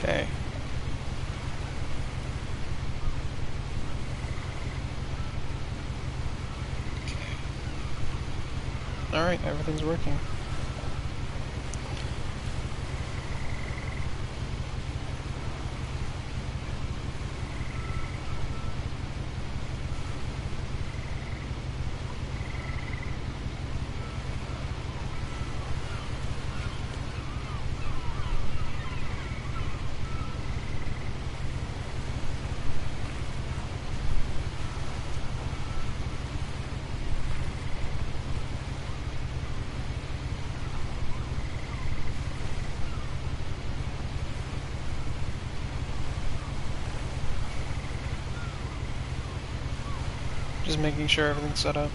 Okay. Alright, everything's working. Just making sure everything's set up.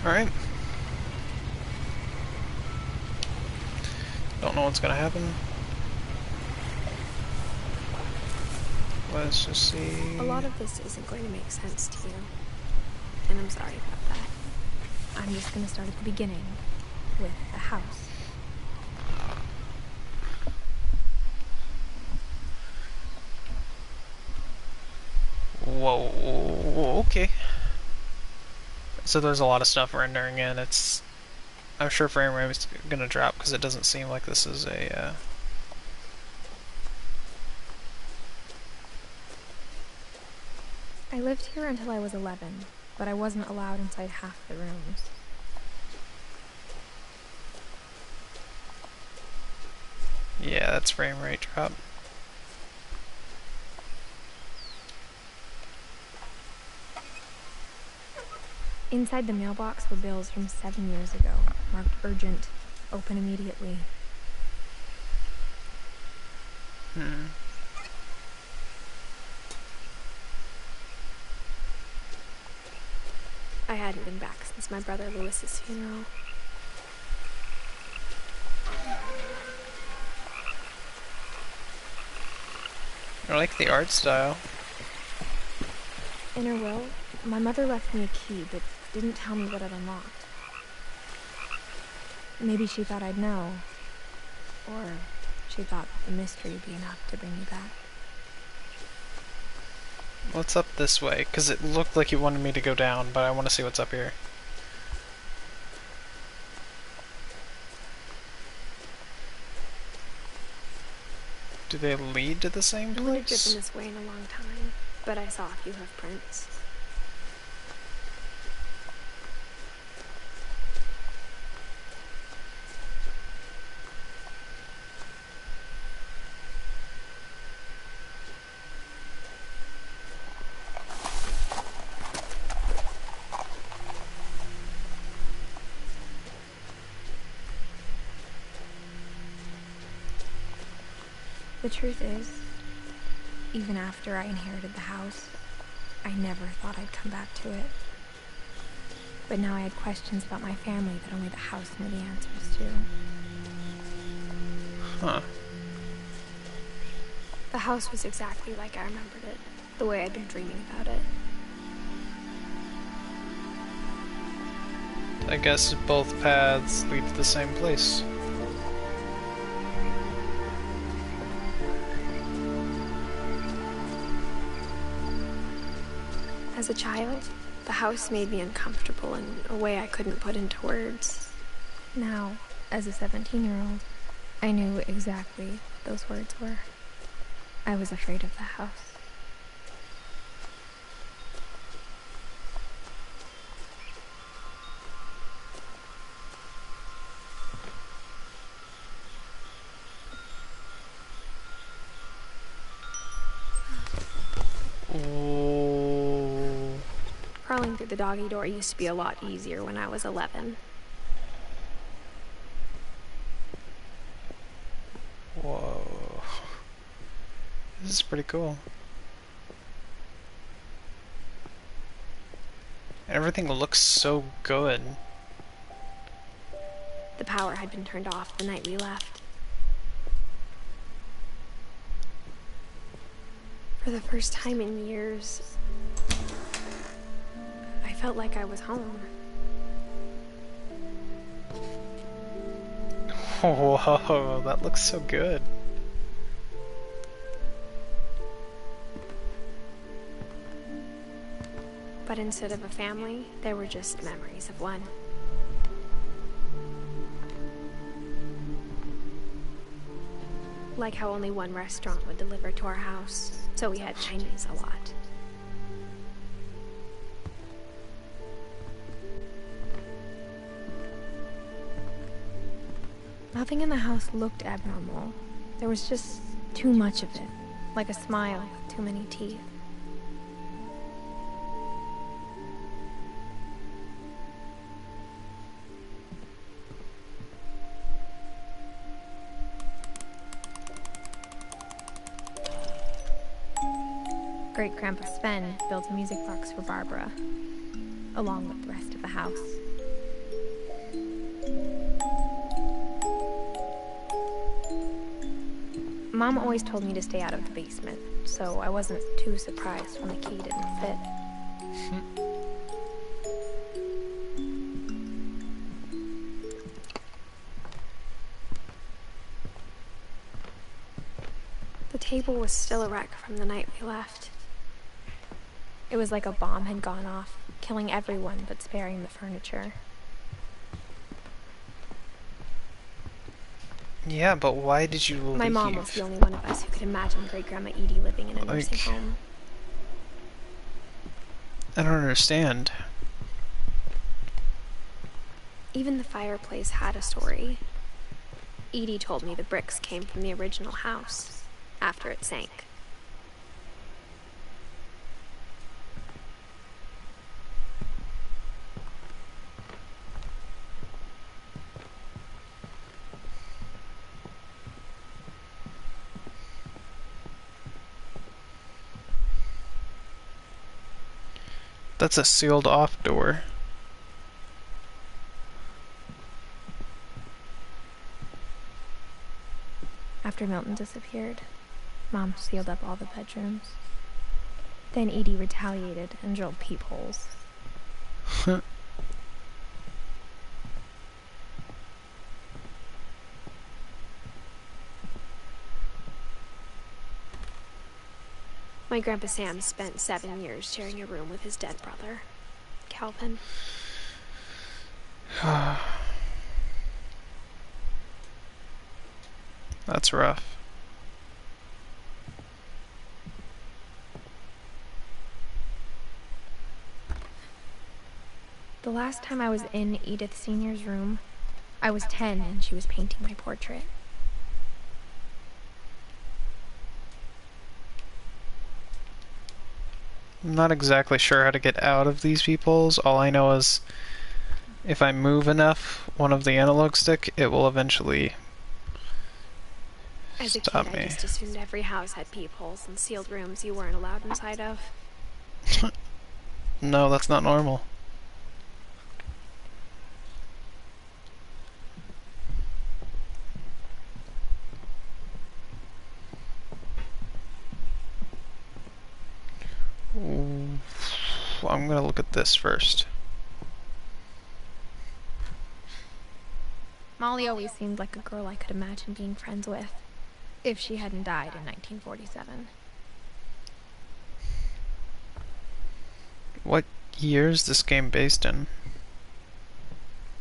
Alright. Don't know what's gonna happen. Let's just see. A lot of this isn't going to make sense to you, and I'm sorry about that. I'm just going to start at the beginning, with the house. Whoa, okay. So there's a lot of stuff rendering in. I'm sure frame rate is gonna drop because it doesn't seem like this is a. I lived here until I was 11, but I wasn't allowed inside half the rooms. Yeah, that's frame rate drop. Inside the mailbox were bills from 7 years ago, marked urgent, open immediately. I hadn't been back since my brother Lewis's funeral. I like the art style. In her will, my mother left me a key, but didn't tell me what it unlocked. Maybe she thought I'd know, or she thought the mystery would be enough to bring me back. What's up this way? Because it looked like you wanted me to go down, but I want to see what's up here. Do they lead to the same I wouldn't have place? driven this way in a long time, but I saw a few hoof prints. The truth is, even after I inherited the house, I never thought I'd come back to it. But now I had questions about my family that only the house knew the answers to. Huh. The house was exactly like I remembered it, the way I'd been dreaming about it. I guess both paths lead to the same place. As a child, the house made me uncomfortable in a way I couldn't put into words. Now, as a 17-year-old, I knew exactly what those words were. I was afraid of the house. Ooh. Crawling through the doggy door used to be a lot easier when I was 11. Whoa. This is pretty cool. Everything looks so good. The power had been turned off the night we left. For the first time in years, I felt like I was home. Whoa, that looks so good. But instead of a family, there were just memories of one. Like how only one restaurant would deliver to our house, so we had Chinese a lot. Nothing in the house looked abnormal. There was just too much of it, like a smile with too many teeth. Great-Grandpa Sven built a music box for Barbara, along with the rest of the house. Mom always told me to stay out of the basement, so I wasn't too surprised when the key didn't fit. The table was still a wreck from the night we left. It was like a bomb had gone off, killing everyone but sparing the furniture. Yeah, but why did you leave? My mom was the only one of us who could imagine Great-Grandma Edie living in a nursing home. I don't understand. Even the fireplace had a story. Edie told me the bricks came from the original house, after it sank. That's a sealed off door. After Milton disappeared, Mom sealed up all the bedrooms. Then Edie retaliated and drilled peepholes. My Grandpa Sam spent 7 years sharing a room with his dead brother, Calvin. That's rough. The last time I was in Edith Sr.'s room, I was 10 and she was painting my portrait. I'm not exactly sure how to get out of these peepholes. All I know is if I move enough one of the analog stick, it will eventually As a stop kid, me. I just assumed every house had peepholes and sealed rooms you weren't allowed inside of. No, that's not normal. Ooh, I'm gonna look at this first. Molly always seemed like a girl I could imagine being friends with, if she hadn't died in 1947. What year is this game based in?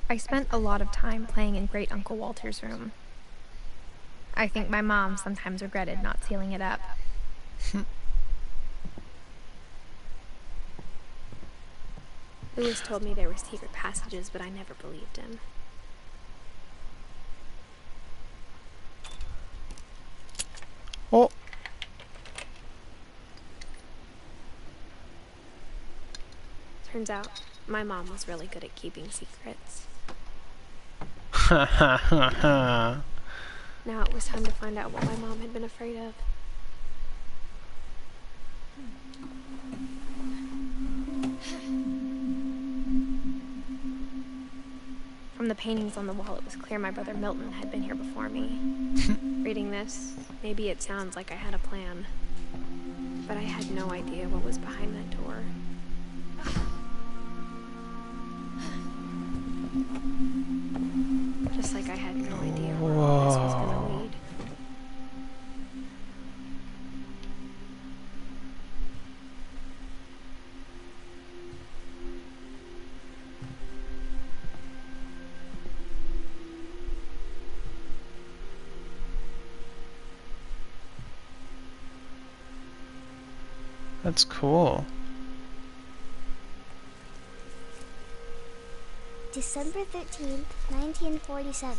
I spent a lot of time playing in Great Uncle Walter's room. I think my mom sometimes regretted not sealing it up. Lewis told me there were secret passages, but I never believed him. Oh! Turns out, my mom was really good at keeping secrets. Ha ha ha ha. Now it was time to find out what my mom had been afraid of. From the paintings on the wall, it was clear my brother Milton had been here before me. Reading this, maybe it sounds like I had a plan. But I had no idea what was behind that door. Just like I had no idea where all this was gonna lead. That's cool. December 13th, 1947.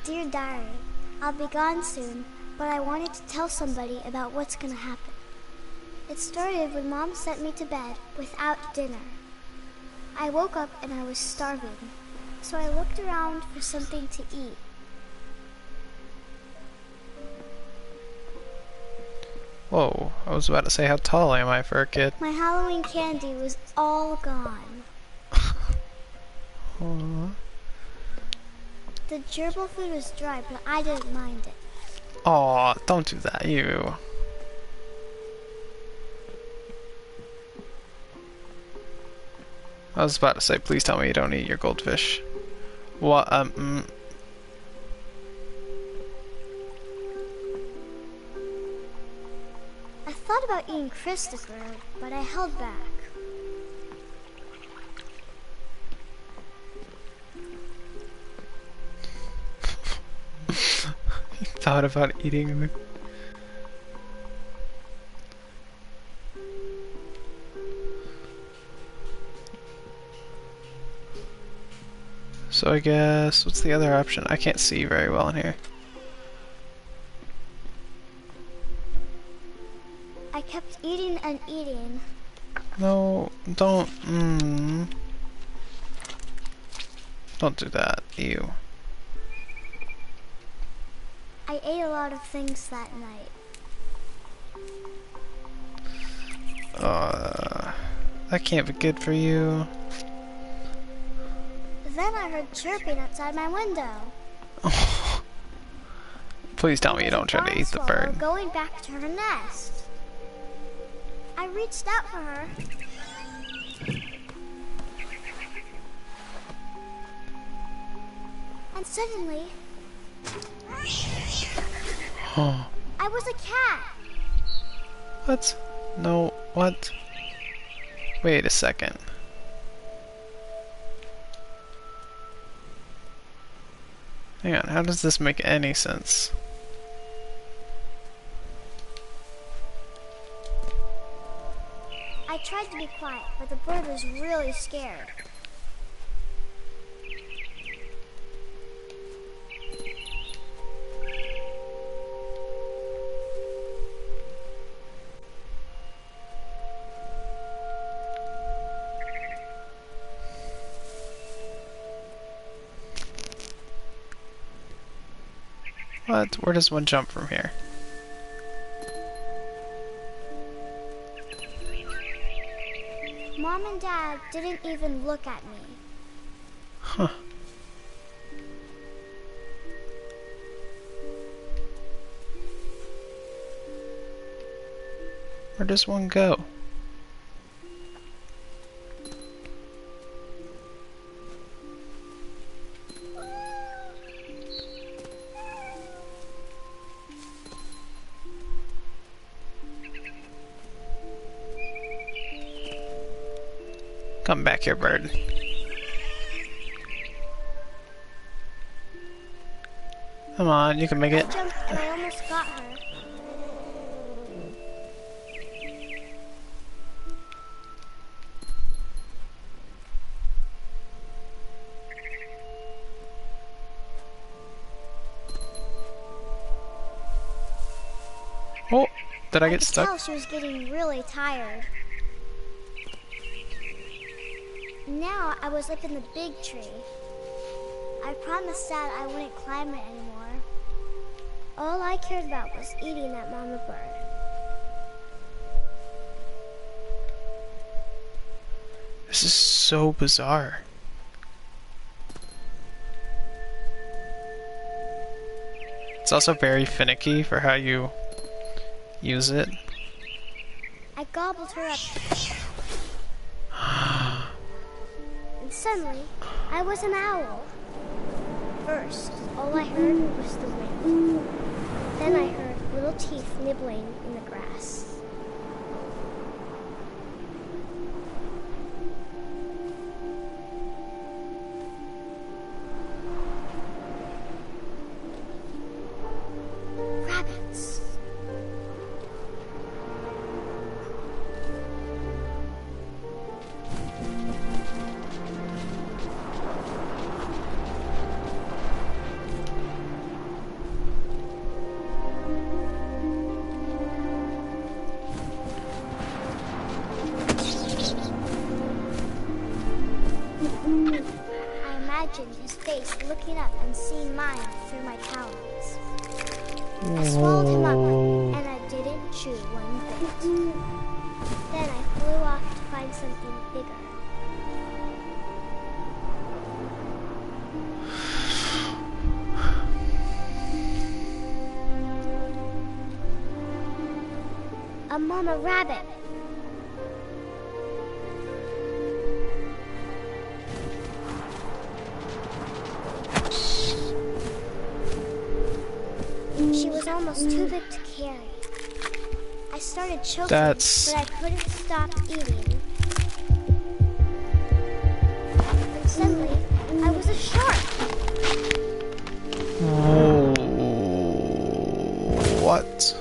Dear Diary, I'll be gone soon, but I wanted to tell somebody about what's gonna happen. It started when Mom sent me to bed without dinner. I woke up and I was starving, so I looked around for something to eat. Whoa, I was about to say, how tall am I for a kid? My Halloween candy was all gone. Aww. The gerbil food was dry, but I didn't mind it. Aw, don't do that, you. I was about to say, please tell me you don't eat your goldfish. What, I thought about eating Christopher, but I held back. You thought about eating the... So I guess, what's the other option? I can't see very well in here. I kept eating and eating. No, don't, Don't do that, ew. I ate a lot of things that night. That can't be good for you. Then I heard chirping outside my window. Please tell me you don't try to eat the bird. Going back to her nest. I reached out for her. And suddenly, Oh. I was a cat. What? No, what? Wait a second. Hang on, how does this make any sense? I tried to be quiet, but the bird was really scared. What? Where does one jump from here? Mom and Dad didn't even look at me. Huh. Where does one go? Come back here, bird. Come on, you can make it. I jumped and I almost got her. Oh, did I get I could stuck? tell she was getting really tired. Now I was up in the big tree. I promised Dad I wouldn't climb it anymore. All I cared about was eating that mama bird. This is so bizarre. It's also very finicky for how you use it. I gobbled her up. And suddenly, I was an owl. First, all I heard was the wind. Then I heard little teeth nibbling in the grass. Rabbits. I imagined his face looking up and seeing mine through my talons. I swallowed him up, and I didn't chew one bit. Then I flew off to find something bigger. A mama rabbit. She was almost too big to carry. I started choking, but I couldn't stop eating. And suddenly, I was a shark. Oh, what?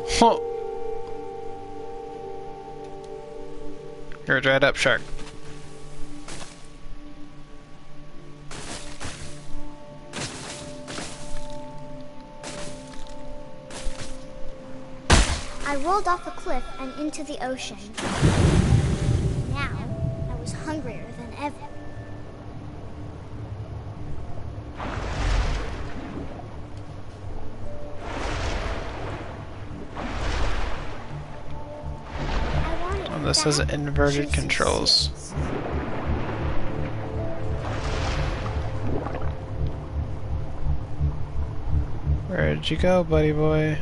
Huh. You're a dried up shark. I rolled off a cliff and into the ocean. Now, I was hungrier than ever. Oh, this has inverted controls. Where'd you go, buddy boy?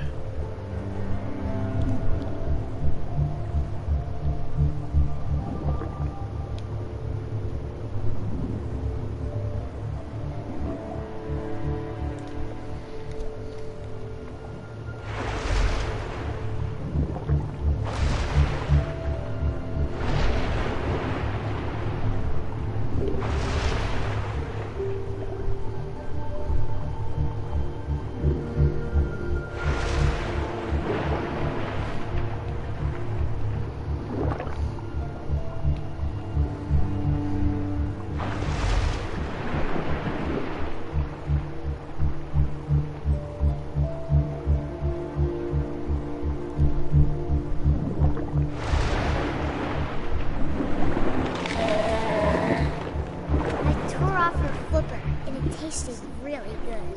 Tasted really good.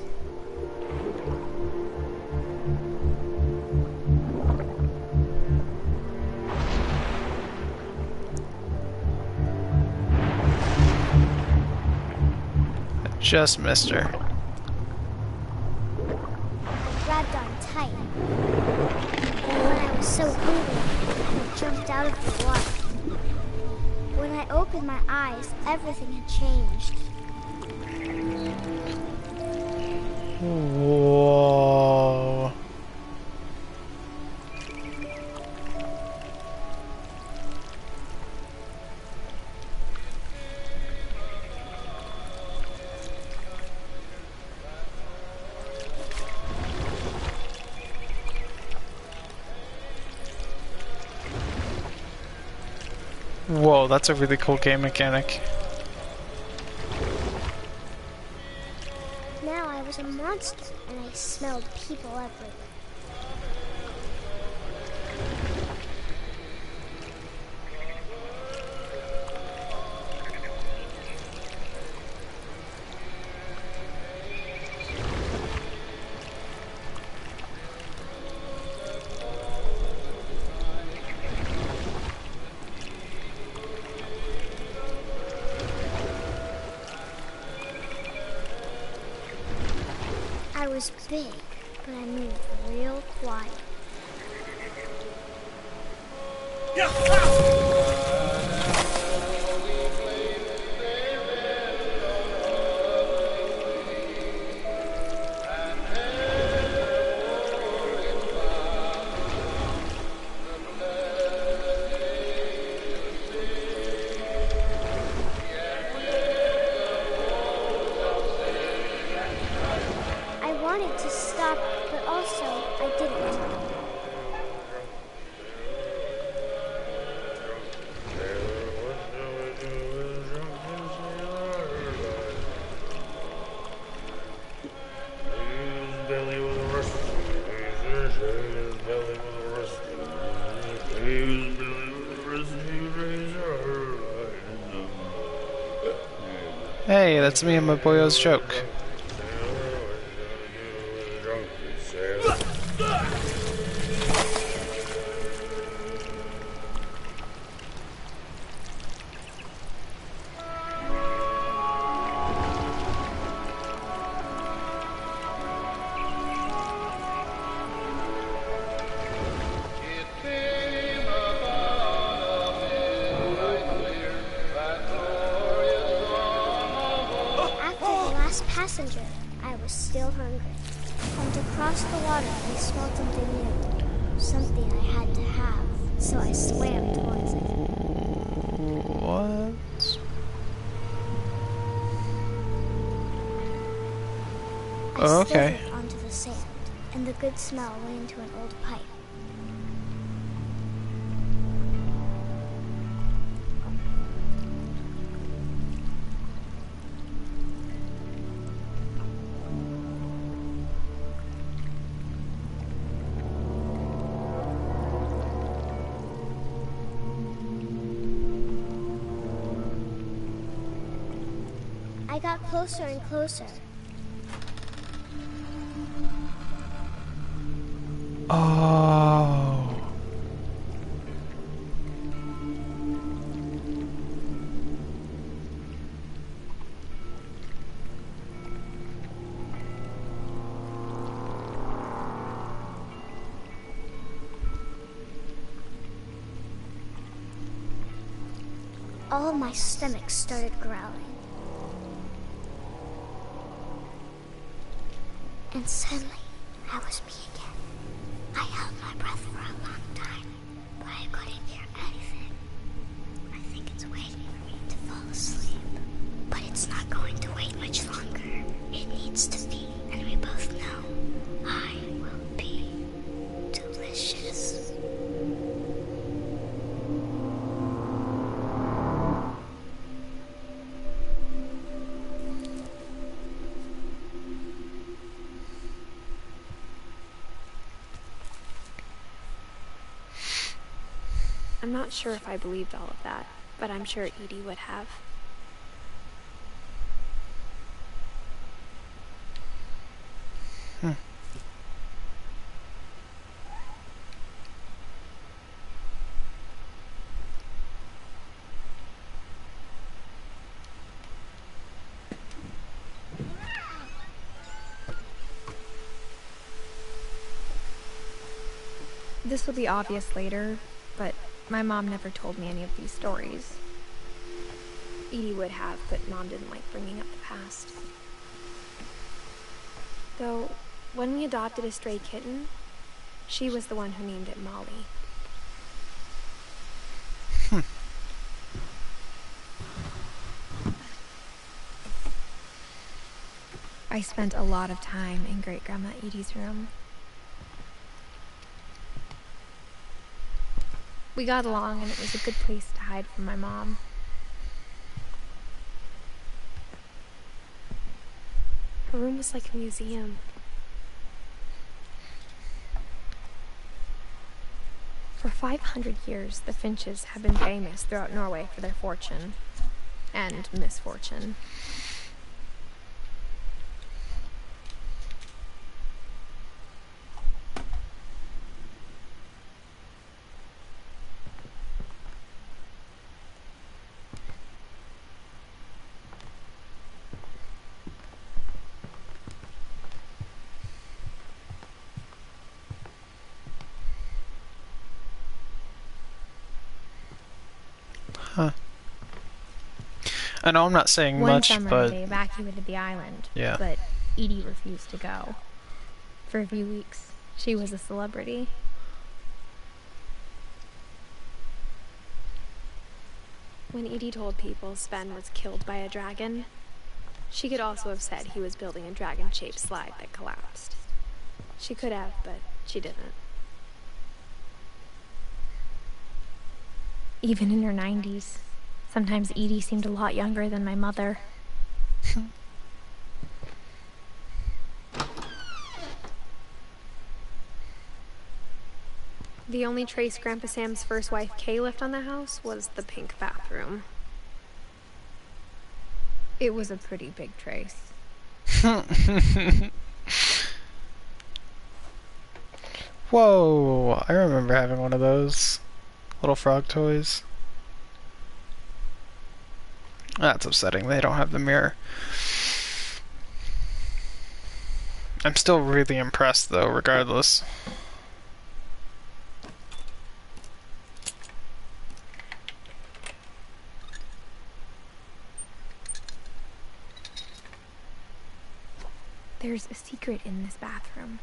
Just missed her. I grabbed on tight. And when I was so hungry, I jumped out of the water. When I opened my eyes, everything had changed. Whoa. Whoa, that's a really cool game mechanic. Now I was a monster, and I smelled people everywhere. was big, but I moved real quiet. I wanted to stop, but also I didn't. Hey, that's me and my boyo's joke. Passenger, I was still hungry. And to cross the water, I smelled something new. Something I had to have, so I swam towards it. What? Oh, okay. I slithered onto the sand, and the good smell went into an old pipe. I got closer and closer. Oh. All of my stomach started growling. And suddenly, I was me again. I held my breath for a long time, but I couldn't hear anything. I think it's waiting for me to fall asleep. But it's not going to wait much longer. It needs to be, and we both know I will be delicious. I'm not sure if I believed all of that, but I'm sure Edie would have. This will be obvious later, but my mom never told me any of these stories. Edie would have, but Mom didn't like bringing up the past. Though, when we adopted a stray kitten, she was the one who named it Molly. I spent a lot of time in Great-Grandma Edie's room. We got along, and it was a good place to hide from my mom. Her room was like a museum. For 500 years, the Finches have been famous throughout Norway for their fortune and misfortune. I know I'm not saying One much, summer, but they evacuated the island, yeah. but Edie refused to go. For a few weeks, she was a celebrity. When Edie told people Sven was killed by a dragon, she could also have said he was building a dragon-shaped slide that collapsed. She could have, but she didn't. Even in her 90s, sometimes Edie seemed a lot younger than my mother. The only trace Grandpa Sam's first wife, Kay, left on the house was the pink bathroom. It was a pretty big trace. Whoa, I remember having one of those little frog toys. That's upsetting. They don't have the mirror. I'm still really impressed though, regardless. There's a secret in this bathroom.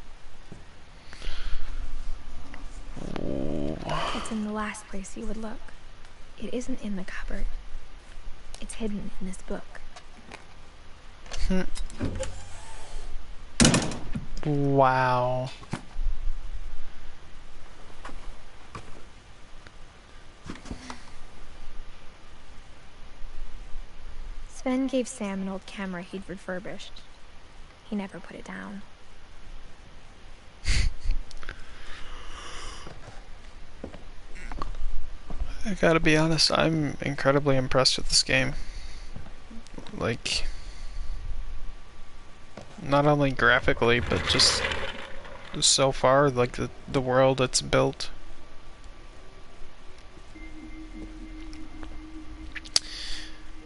Ooh. It's in the last place you would look. It isn't in the cupboard. It's hidden in this book. Wow. Sven gave Sam an old camera he'd refurbished. He never put it down. I gotta be honest, I'm incredibly impressed with this game. Like, not only graphically, but just so far, like the world it's built.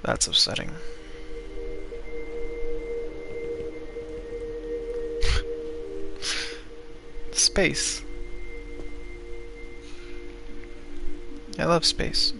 That's upsetting. Space. I love space.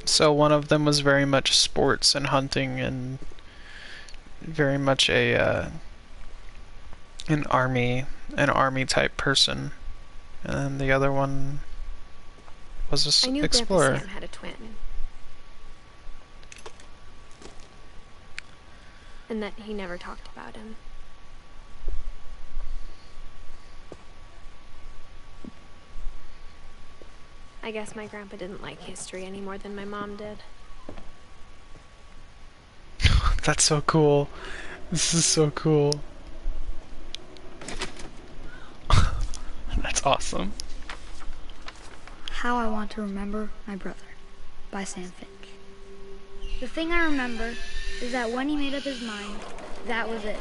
So one of them was very much sports and hunting and very much a an army type person, and the other one was I a knew explorer. Grandpa Sam had a twin. And that he never talked about him. I guess my grandpa didn't like history any more than my mom did. That's so cool. This is so cool. That's awesome. How I Want to Remember My Brother by Sam Finch. The thing I remember is that when he made up his mind, that was it.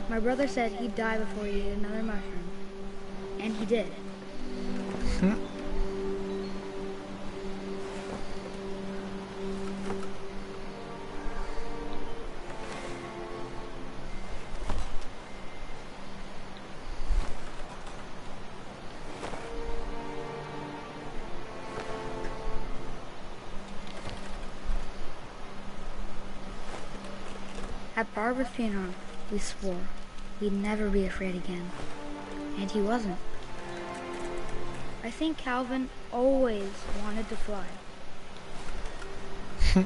My brother said he'd die before he ate another mushroom. And he did. At Barbara's funeral, we swore we'd never be afraid again. And he wasn't. I think Calvin always wanted to fly. Sam!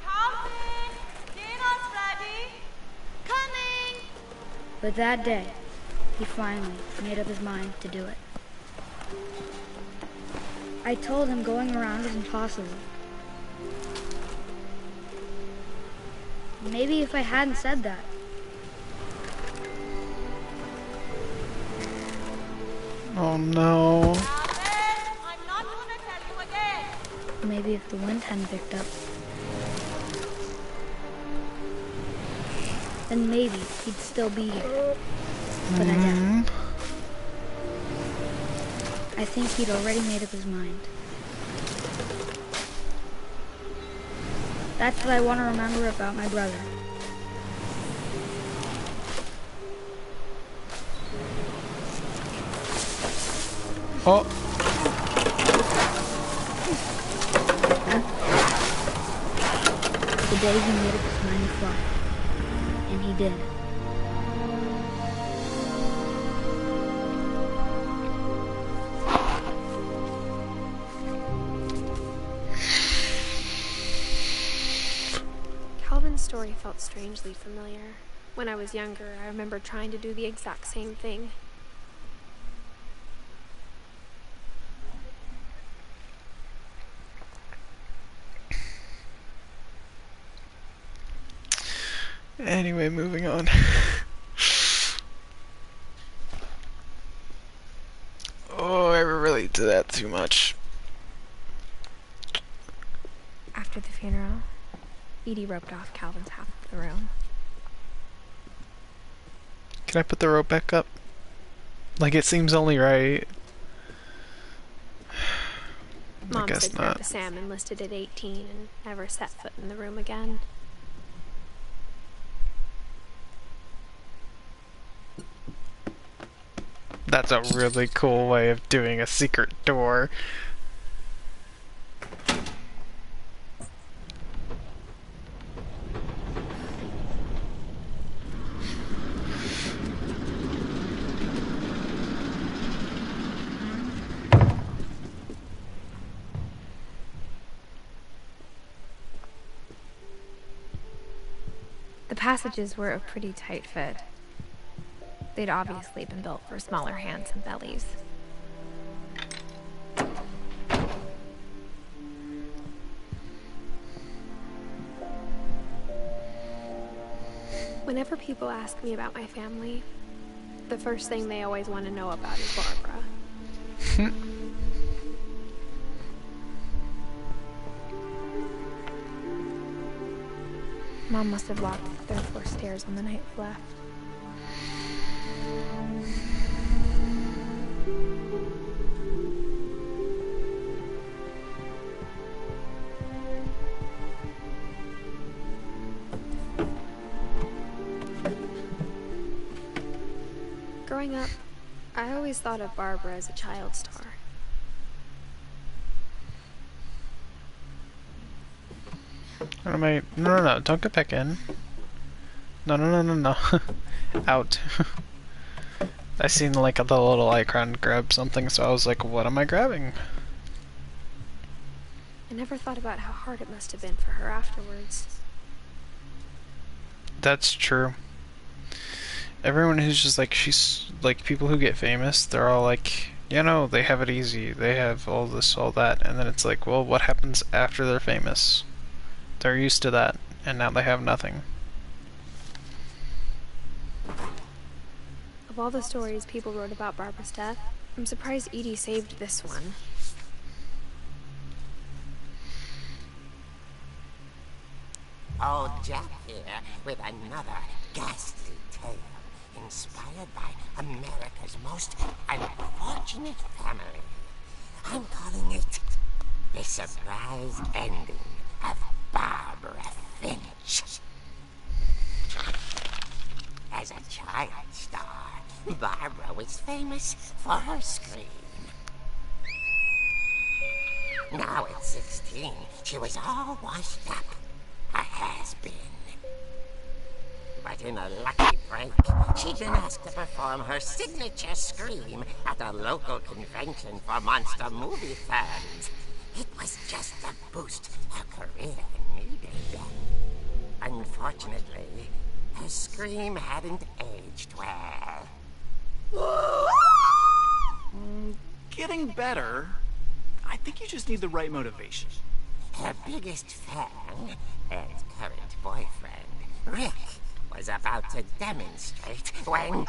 Calvin! Dinner's ready! Coming! But that day, he finally made up his mind to do it. I told him going around was impossible. Maybe if I hadn't said that, Oh no. Calvin, I'm not gonna tell you again. Maybe if the wind hadn't picked up, then maybe he'd still be here. But I doubt it. I think he'd already made up his mind. That's what I want to remember about my brother. Oh. The day he made up his mind to fly. And he did. Calvin's story felt strangely familiar. When I was younger, I remember trying to do the exact same thing. Anyway, moving on. Oh, I relate to that too much. After the funeral, Edie roped off Calvin's half of the room. Can I put the rope back up? Like, it seems only right. Mom I guess said not. Grandpa Sam enlisted at 18 and never set foot in the room again. That's a really cool way of doing a secret door. The passages were a pretty tight fit. They'd obviously been built for smaller hands and bellies. Whenever people ask me about my family, the first thing they always want to know about is Barbara. Mom must have locked the third floor stairs on the night we left. Growing up, I always thought of Barbara as a child star. No, don't get back in. No. Out. I seen like the little icon grab something, so I was like, what am I grabbing? I never thought about how hard it must have been for her afterwards. That's true. Everyone who's just like, she's like, people who get famous, they're all like, you know, they have it easy, they have all this, all that, and then it's like, well, what happens after they're famous? They're used to that, and now they have nothing. Of all the stories people wrote about Barbara's death, I'm surprised Edie saved this one. Old Jack here with another ghastly tale inspired by America's most unfortunate family. I'm calling it The Surprise Ending of Barbara Finch. As a child star, Barbara was famous for her scream. Now at 16, she was all washed up, a has-been. But in a lucky break, she'd been asked to perform her signature scream at a local convention for monster movie fans. It was just the boost her career needed. Unfortunately, her scream hadn't aged well. Getting better. I think you just need the right motivation. Her biggest fan and current boyfriend, Rick, was about to demonstrate when...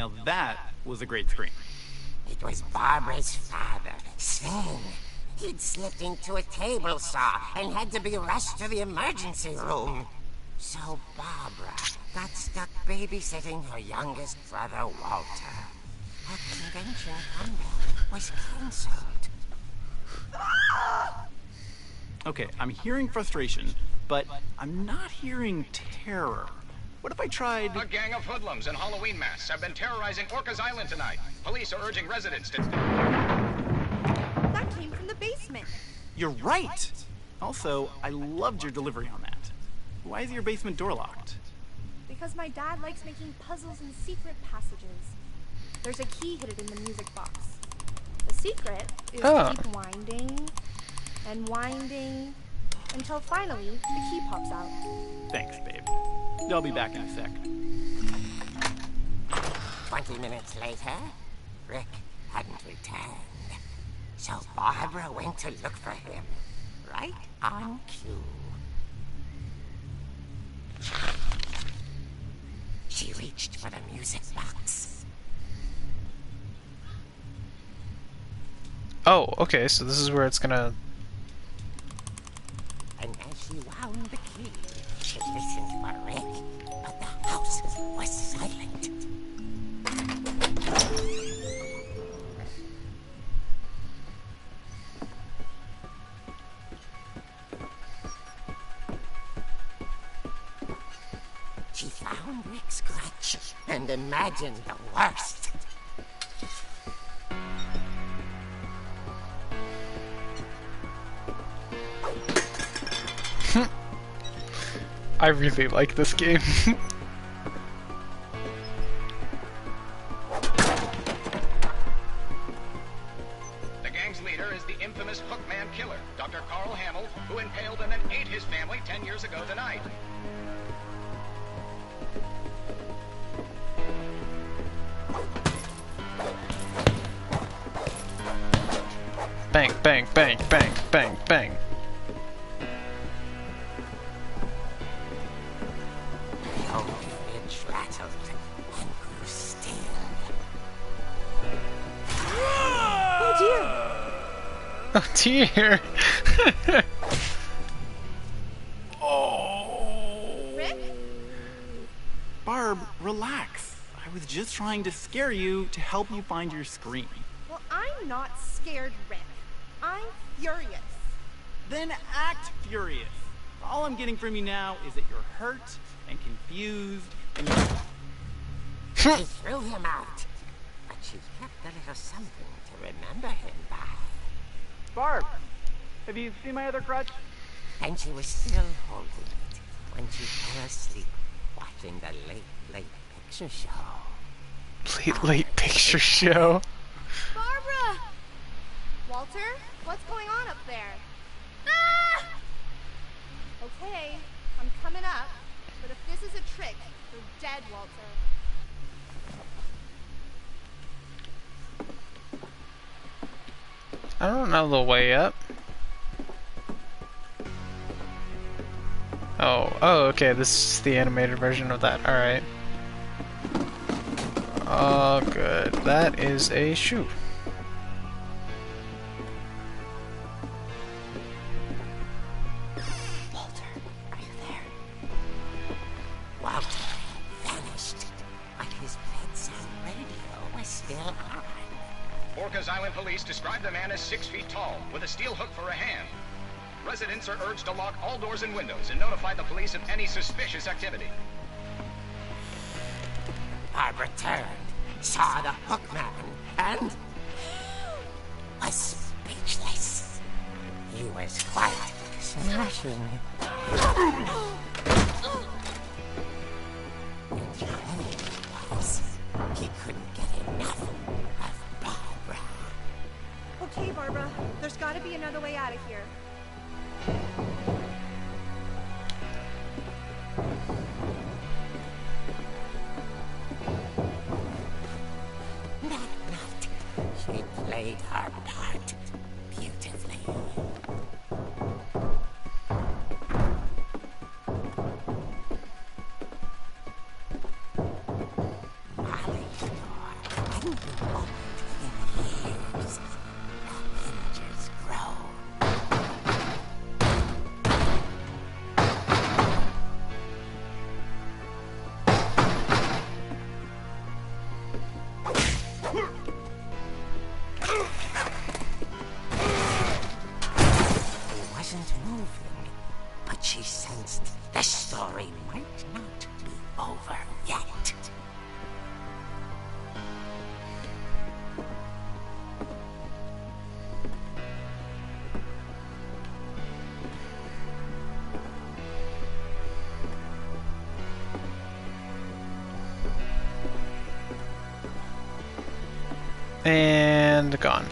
Now that was a great scream. It was Barbara's father, Sven. He'd slipped into a table saw and had to be rushed to the emergency room. So Barbara got stuck babysitting her youngest brother, Walter. Her convention comeback was cancelled. Okay, I'm hearing frustration, but I'm not hearing terror. What if I tried... A gang of hoodlums in Halloween masks have been terrorizing Orcas Island tonight. Police are urging residents to... That came from the basement. You're right! Also, I loved your delivery on that. Why is your basement door locked? Because my dad likes making puzzles and secret passages. There's a key hidden in the music box. The secret is to keep winding and winding until finally the key pops out. Thanks, babe. I'll be back in a sec. 20 minutes later, Rick hadn't returned. So Barbara went to look for him, right on cue. She reached for the music box. Oh, okay, so this is where it's gonna... And as she wound the key, she listened for Rick, but the house was silent. She found Rick's crutch and imagined the worst. I really like this game. The gang's leader is the infamous Hookman killer, Dr. Carl Hamill, who impaled and then ate his family 10 years ago tonight. Bang, bang, bang, bang, bang, bang. The old fridge rattled and grew still. Oh dear! Oh dear! Rick? Barb, relax. I was just trying to scare you to help you find your scream. Well, I'm not scared, Rick. I'm furious. Then act furious. All I'm getting from you now is that you're hurt and confused and She threw him out, but she kept a little something to remember him by. Barb, have you seen my other crutch? And she was still holding it when she fell asleep watching the late picture show. Late picture show. Barbara! Walter, what's going on up there? Ah! Okay, I'm coming up, but if this is a trick, you're dead, Walter. I don't know the way up. Oh, okay, this is the animated version of that, alright. Oh, good. That is a shoe. Walter, are you there? Walter vanished, but his bedside radio was still on. Orcas Island police describe the man as 6 feet tall, with a steel hook for a hand. Residents are urged to lock all doors and windows and notify the police of any suspicious activity. Barbara turned, saw the hookman, and was speechless. He was quite smashing. And the funny was, he couldn't get enough of Barbara. Okay, Barbara, there's gotta be another way out of here. That night, she played her part beautifully. Molly thought And gone.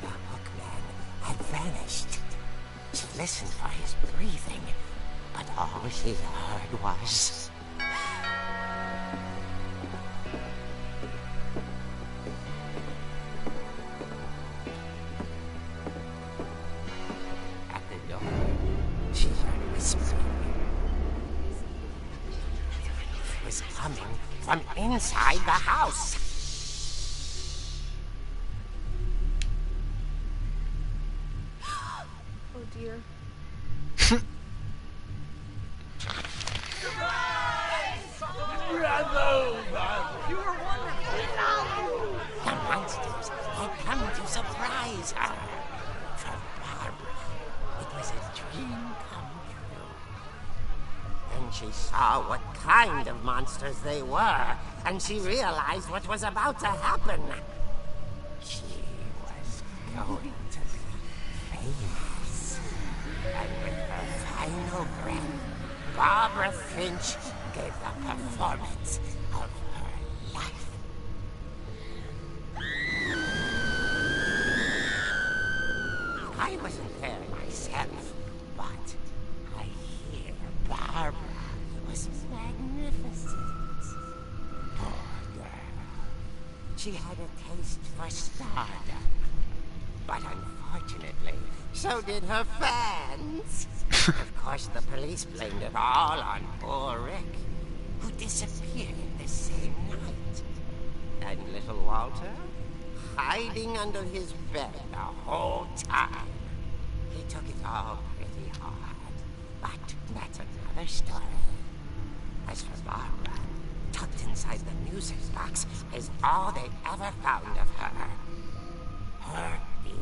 The hookman had vanished. She listened for his breathing, but all she heard was... At the door, she heard whispering. It was coming from inside the house. Oh dear. The monsters had come to surprise her. For Barbara, it was a dream come true. Then she saw what kind of monsters they were, and she realized what was about to happen. She was going to be famous. And with her final breath, Barbara Finch gave the performance of her life. I wasn't there myself, but I hear Barbara was magnificent. Poor girl. She had a taste for stardom. But unfortunately, so did her fans. Of course, the police blamed it all on poor Rick, who disappeared the same night. And little Walter, hiding under his bed the whole time. He took it all pretty hard, but that's another story. As for Barbara, tucked inside the music box is all they ever found of her. Her ear.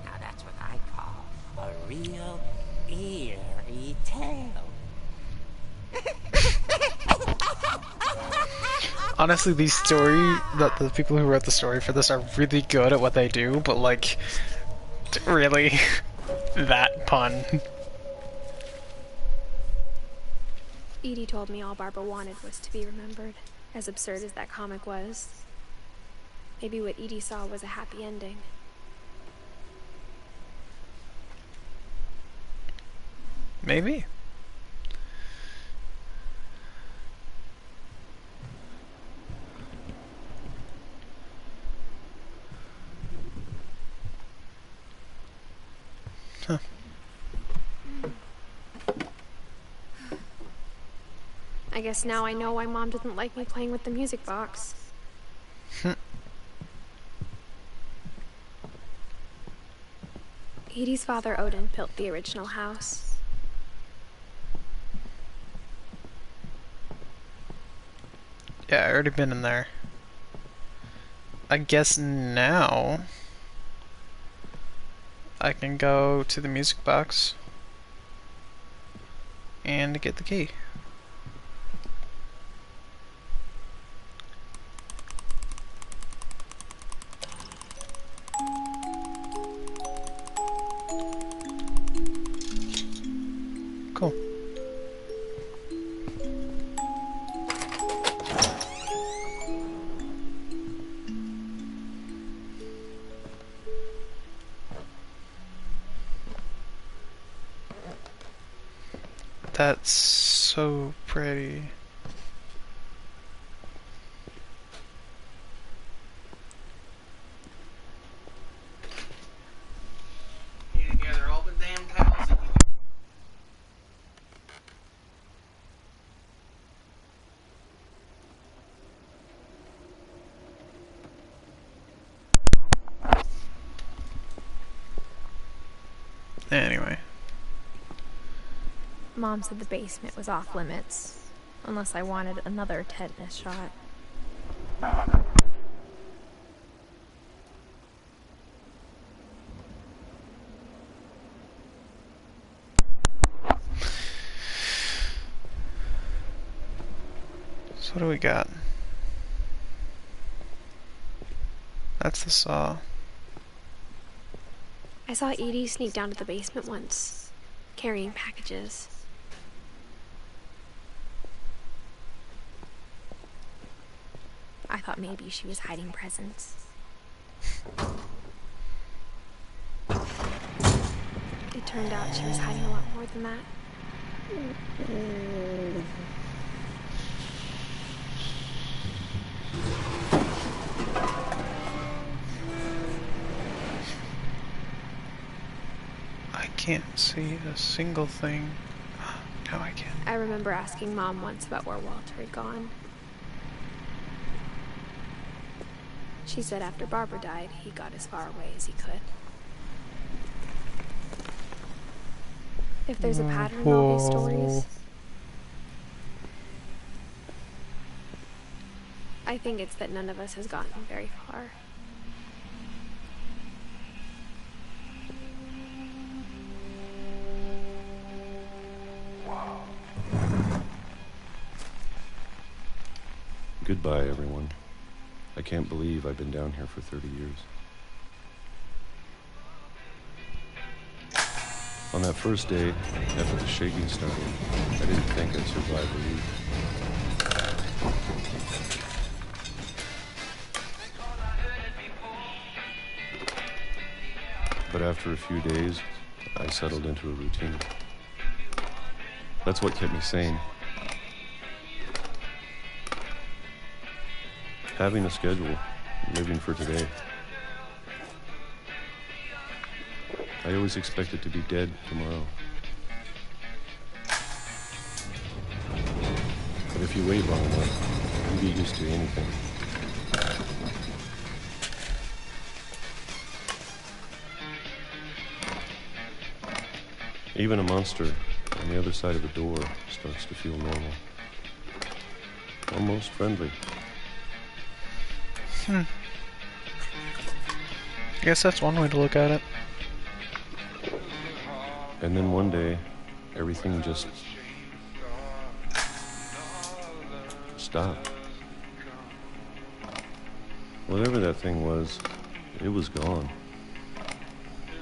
Now that's what I call a real eerie tale. Honestly, the people who wrote the story for this are really good at what they do, but like, really, that pun. Edie told me all Barbara wanted was to be remembered, as absurd as that comic was. Maybe what Edie saw was a happy ending. Maybe. Huh. I guess now I know why Mom didn't like me playing with the music box. Edie's father, Odin, built the original house. Yeah, I already been in there. I guess now I can go to the music box and get the key. Cool. That's so pretty. You gather all the damn towels that you... Anyway. Mom said the basement was off limits, unless I wanted another tetanus shot. So what do we got? That's the saw. I saw Edie sneak down to the basement once, carrying packages. thought maybe she was hiding presents. It turned out she was hiding a lot more than that. I can't see a single thing. Now I can. I remember asking Mom once about where Walter had gone. She said after Barbara died, he got as far away as he could. If there's a pattern in all these stories, I think it's that none of us has gotten very far. Goodbye, everyone. I can't believe I've been down here for 30 years. On that first day, after the shaking started, I didn't think I'd survive a week. But after a few days, I settled into a routine. That's what kept me sane. Having a schedule, living for today. I always expected to be dead tomorrow. But if you wait long enough, you get used to anything. Even a monster on the other side of the door starts to feel normal. Almost friendly. I guess that's one way to look at it. And then one day, everything just stopped. Whatever that thing was, it was gone.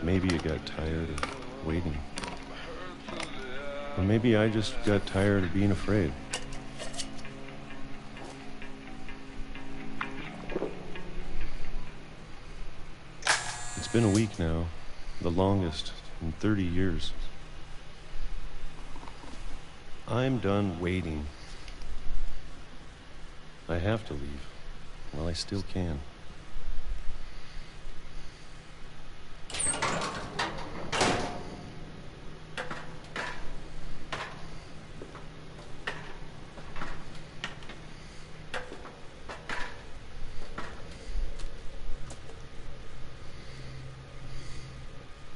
Maybe it got tired of waiting. Or maybe I just got tired of being afraid. It's been a week now, the longest in 30 years. I'm done waiting. I have to leave. Well, I still can.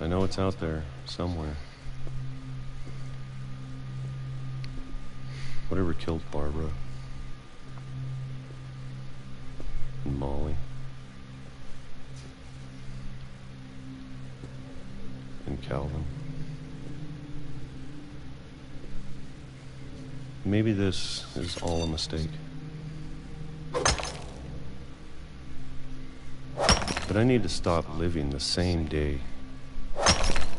I know it's out there, somewhere. Whatever killed Barbara. And Molly. And Calvin. Maybe this is all a mistake. But I need to stop living the same day.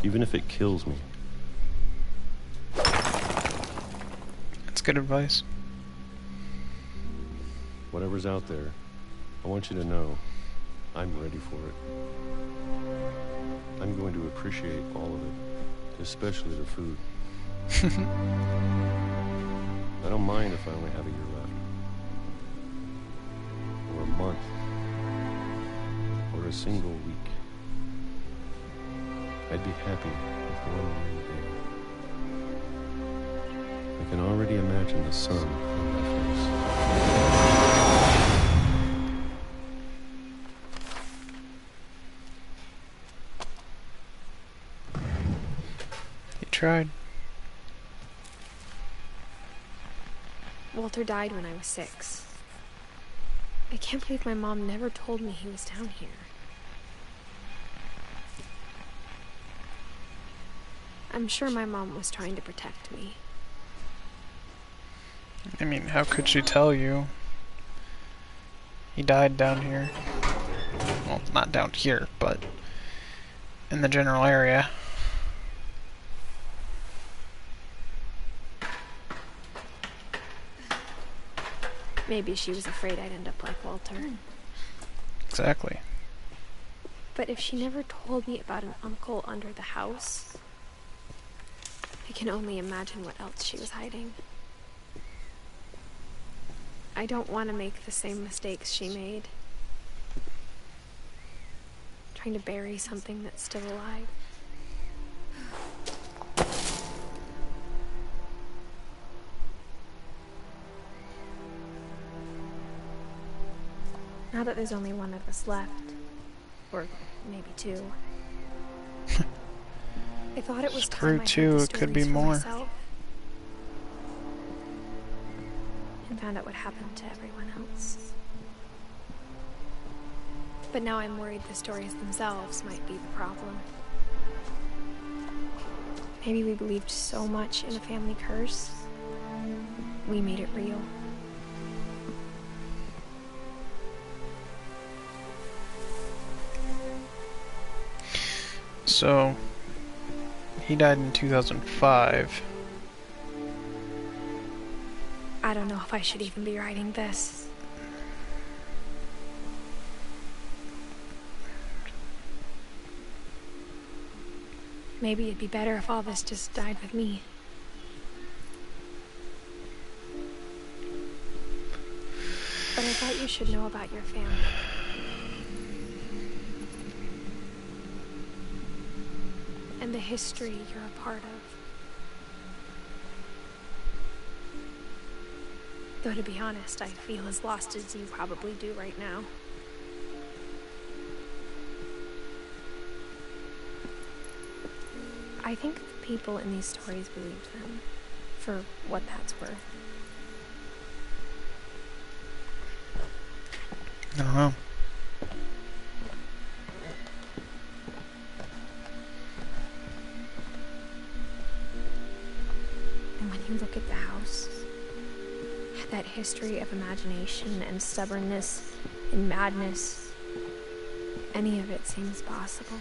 Even if it kills me. That's good advice. Whatever's out there, I want you to know I'm ready for it. I'm going to appreciate all of it, especially the food. I don't mind if I only have a year left. Or a month. Or a single week. I'd be happy with one more day. I can already imagine the sun on my face. You tried. Walter died when I was 6. I can't believe my mom never told me he was down here. I'm sure my mom was trying to protect me. I mean, how could she tell you? He died down here. Well, not down here, but in the general area. Maybe she was afraid I'd end up like Walter. Exactly. But if she never told me about an uncle under the house, I can only imagine what else she was hiding. I don't want to make the same mistakes she made. Trying to bury something that's still alive. Now that there's only one of us left, or maybe two, I thought it was time I too, heard the it could be stories for more. myself and found out what happened to everyone else. But now I'm worried the stories themselves might be the problem. Maybe we believed so much in a family curse, we made it real. So, he died in 2005. I don't know if I should even be writing this. Maybe it'd be better if all this just died with me. But I thought you should know about your family. And the history you're a part of. Though to be honest, I feel as lost as you probably do right now. I think the people in these stories believed them, for what that's worth. I don't know. And when you look at the house, that history of imagination and stubbornness and madness, any of it seems possible.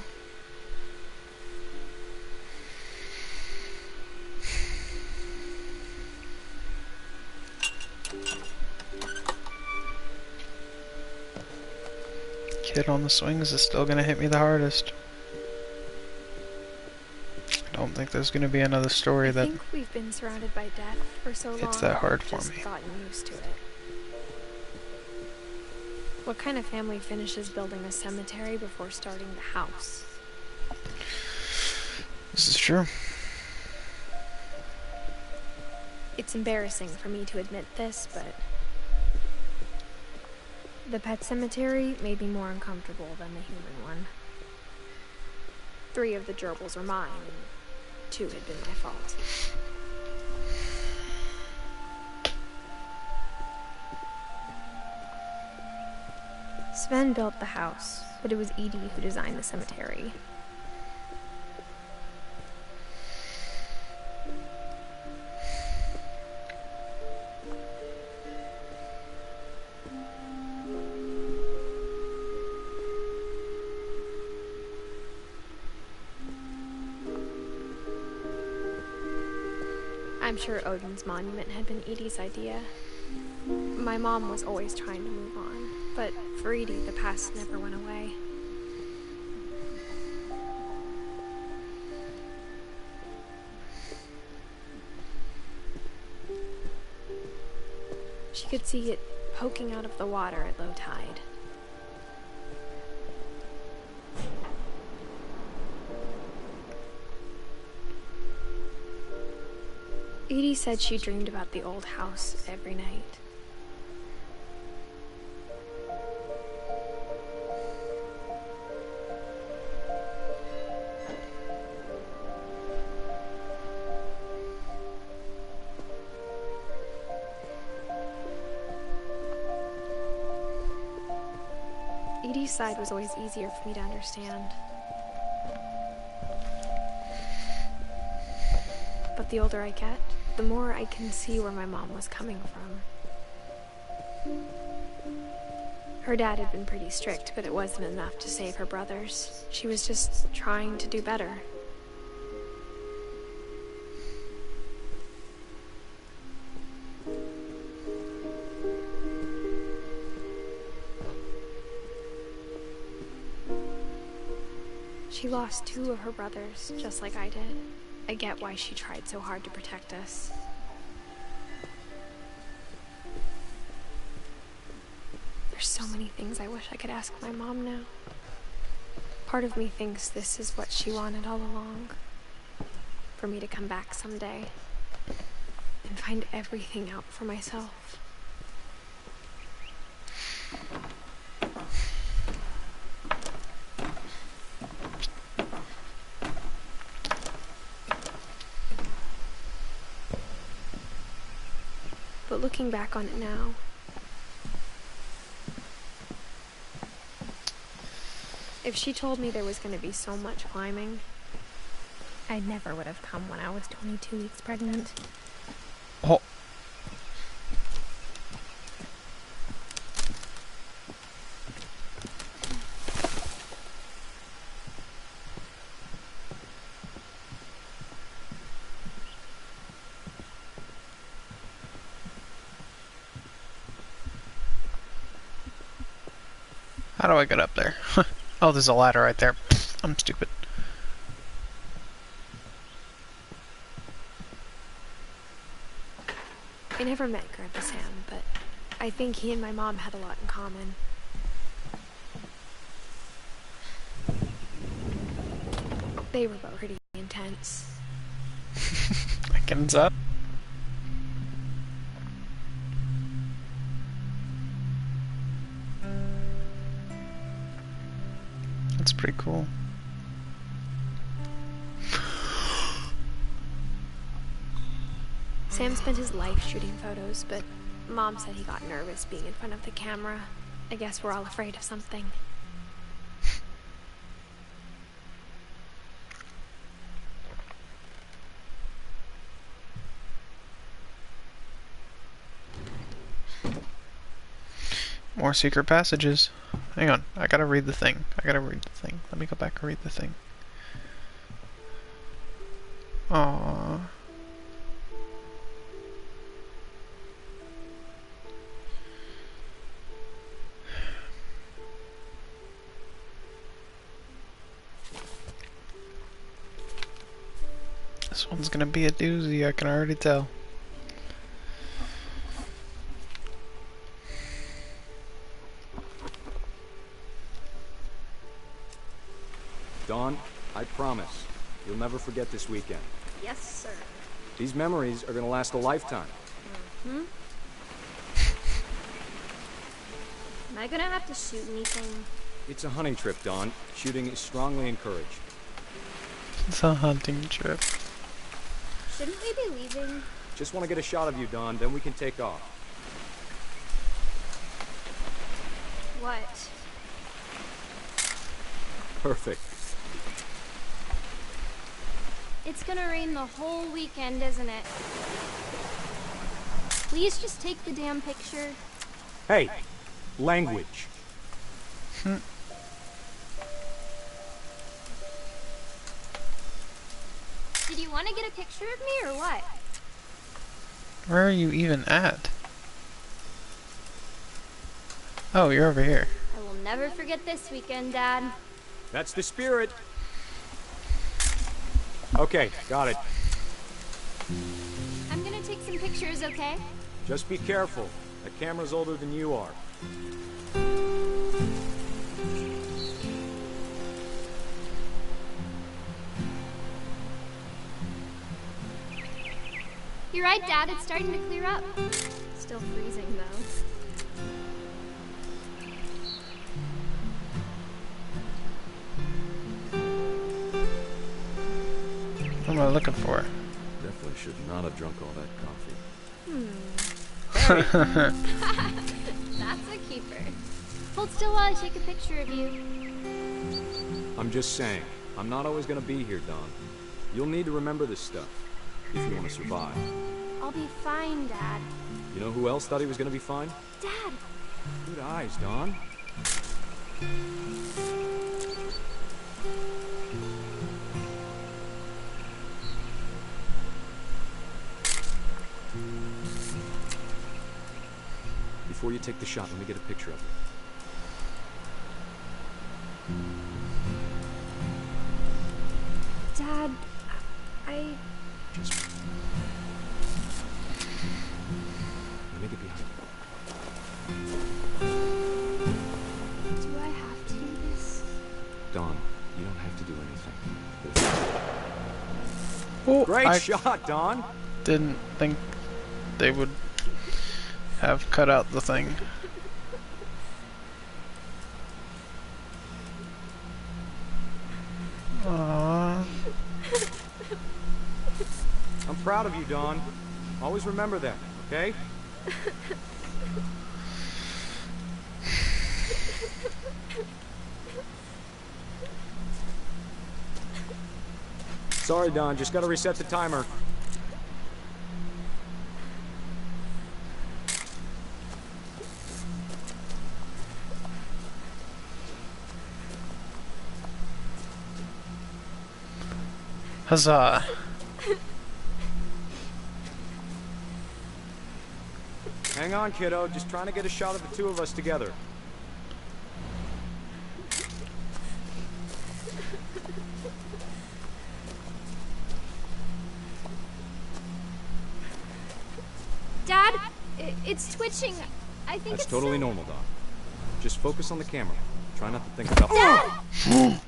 Kid on the Swings is still gonna hit me the hardest. I don't think there's gonna be another story that I think we've been surrounded by death for so long. hits that hard I've for just me. gotten used to it. What kind of family finishes building a cemetery before starting the house? This is true. It's embarrassing for me to admit this, but the pet cemetery made me more uncomfortable than the human one. 3 of the gerbils were mine, and 2 had been my fault. Sven built the house, but it was Edie who designed the cemetery. I'm sure Odin's monument had been Edie's idea. My mom was always trying to move on, but for Edie, the past never went away. She could see it poking out of the water at low tide. Edie said she dreamed about the old house every night. Edie's side was always easier for me to understand. But the older I get, the more I can see where my mom was coming from. Her dad had been pretty strict, but it wasn't enough to save her brothers. She was just trying to do better. She lost 2 of her brothers, just like I did. I get why she tried so hard to protect us. There's so many things I wish I could ask my mom now. Part of me thinks this is what she wanted all along. For me to come back someday and find everything out for myself. But looking back on it now, if she told me there was going to be so much climbing, I never would have come when I was 22 weeks pregnant. Oh. How do I get up there? Oh, there's a ladder right there. I'm stupid. I never met Grandpa Sam, but I think he and my mom had a lot in common. They were both pretty intense. Thickens up. That's pretty cool. Sam spent his life shooting photos, but Mom said he got nervous being in front of the camera. I guess we're all afraid of something. More secret passages. Hang on, I gotta read the thing. Let me go back and read the thing. Aww. This one's gonna be a doozy, I can already tell. Dawn, I promise, you'll never forget this weekend. Yes, sir. These memories are gonna last a lifetime. Hmm? Am I gonna have to shoot anything? It's a hunting trip, Dawn. Shooting is strongly encouraged. It's a hunting trip. Shouldn't we be leaving? Just want to get a shot of you, Dawn, then we can take off. What? Perfect. It's gonna rain the whole weekend, isn't it? Please just take the damn picture. Hey, language. Did you want to get a picture of me or what? Where are you even at? Oh, you're over here. I will never forget this weekend, Dad. That's the spirit. Okay, got it. I'm gonna take some pictures, okay? Just be careful. That camera's older than you are. You're right, Dad. It's starting to clear up. Still freezing, though. What am I looking for? Definitely should not have drunk all that coffee. That's a keeper. Hold still while I take a picture of you. I'm just saying, I'm not always gonna be here, Dawn. You'll need to remember this stuff, if you want to survive. I'll be fine, Dad. You know who else thought he was gonna be fine? Dad! Good eyes, Dawn. Before you take the shot, let me get a picture of Great shot, Don. Didn't think they would have cut out the thing. Aww. I'm proud of you, Don. Always remember that, okay? Sorry, Don. Just gotta reset the timer. Huzzah. Hang on, kiddo. Just trying to get a shot of the two of us together. Dad, it's twitching. I think That's it's totally normal, Don. Just focus on the camera. Try not to think about... Dad!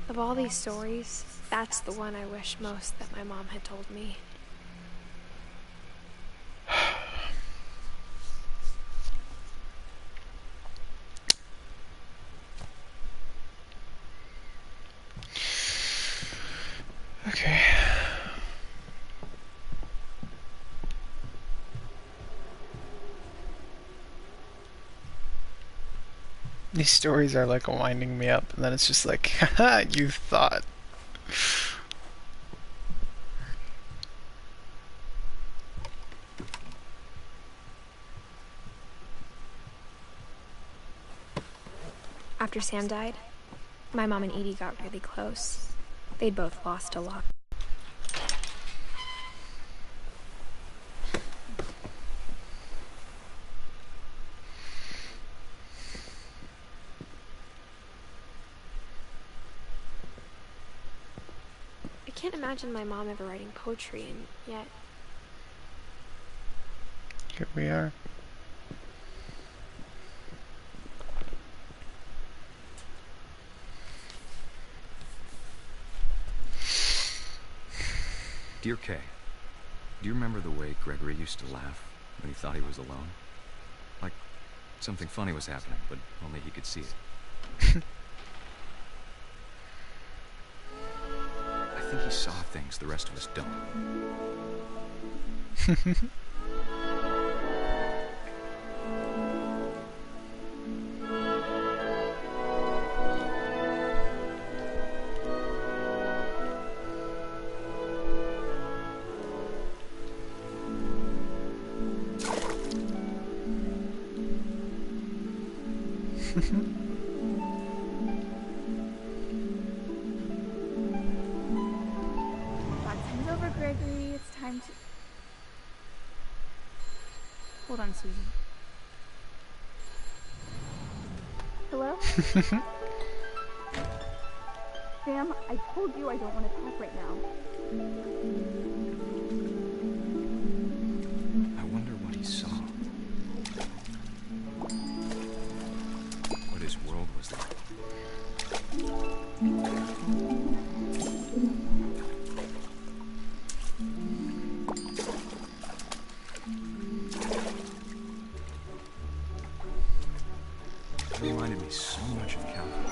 Of all these stories, that's the one I wish most that my mom had told me. Okay. These stories are like winding me up, and then it's just like, haha, you thought. After Sam died, my mom and Edie got really close. They'd both lost a lot. I can't imagine my mom ever writing poetry, and yet... Here we are. Dear Kay, do you remember the way Gregory used to laugh when he thought he was alone? Like something funny was happening, but only he could see it. I think he saw things the rest of us don't. Vaccines over, Gregory. It's time to... Hold on, Susan. Hello? Sam, I told you I don't want to talk right now. I wonder what he saw. What his world was like. It reminded me so much of Calvin.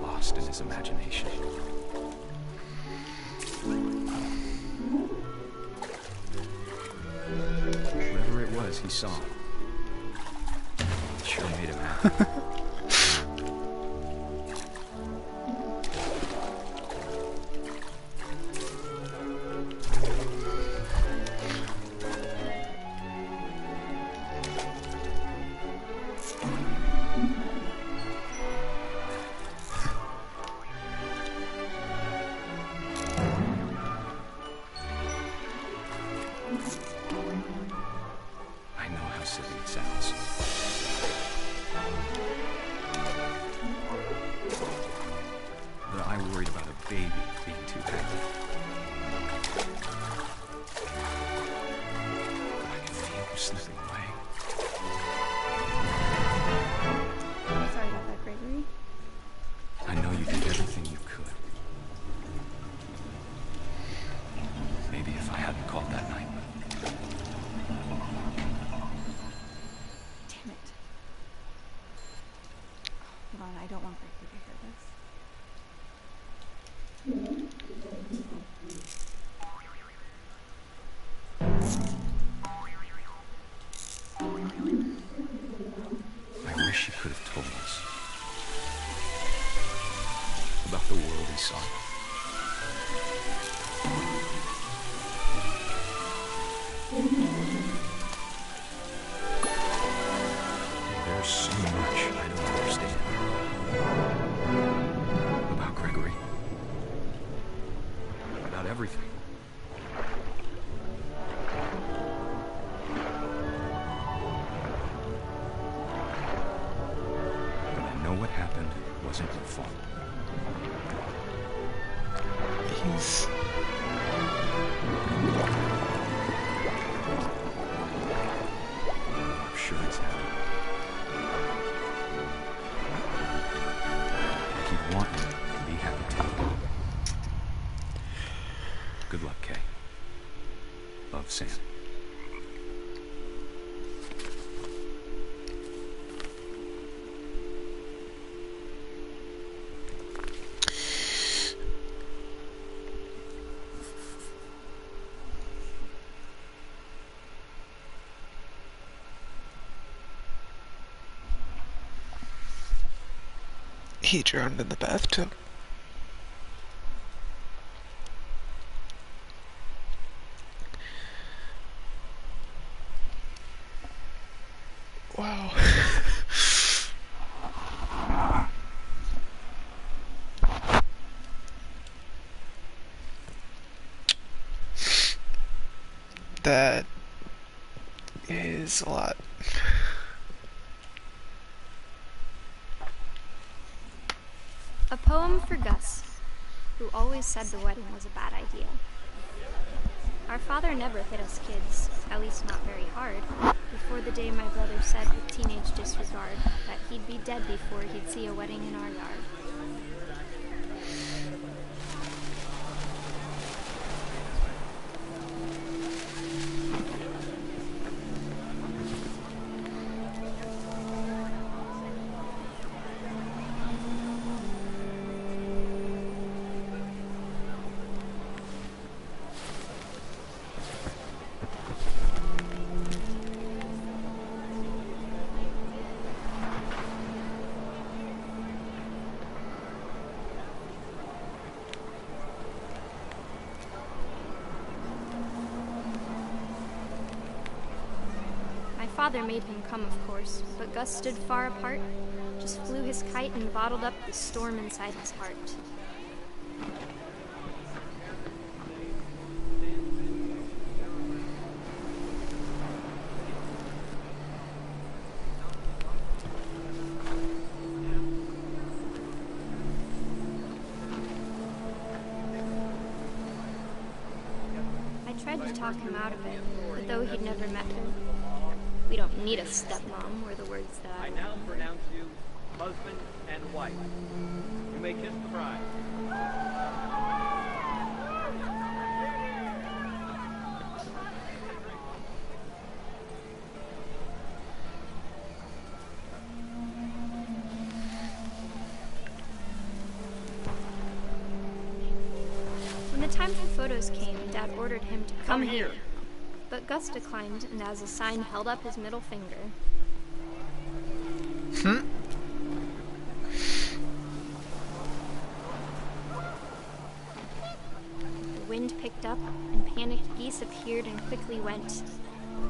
Lost in his imagination. Whatever it was he saw, it sure made him happy. I know how silly it sounds. I'm slipping away. I'm sorry about that, Gregory. I know you did everything you could. Maybe if I hadn't called that night. Damn it. Hold on, I don't want Gregory to hear this. I wish he could have told us about the world he saw. There's so much I don't understand about Gregory, about everything. But I know what happened wasn't your fault. He's... I'm sure it's happened. I keep wanting to be happy too. Good luck, Kay. Love, Sam. He drowned in the bathtub. Wow. That is a lot. A poem for Gus, who always said the wedding was a bad idea. Our father never hit us kids, at least not very hard, before the day my brother said with teenage disregard that he'd be dead before he'd see a wedding in our yard. Father made him come, of course, but Gus stood far apart, just flew his kite and bottled up the storm inside his heart. I tried to talk him out of it, but though he'd never met her, "We don't need a stepmom," were the words that I now pronounce you husband and wife. You may kiss the bride. When the time for photos came, Dad ordered him to come here. But Gus declined, and as a sign held up his middle finger. The wind picked up, and panicked geese appeared and quickly went.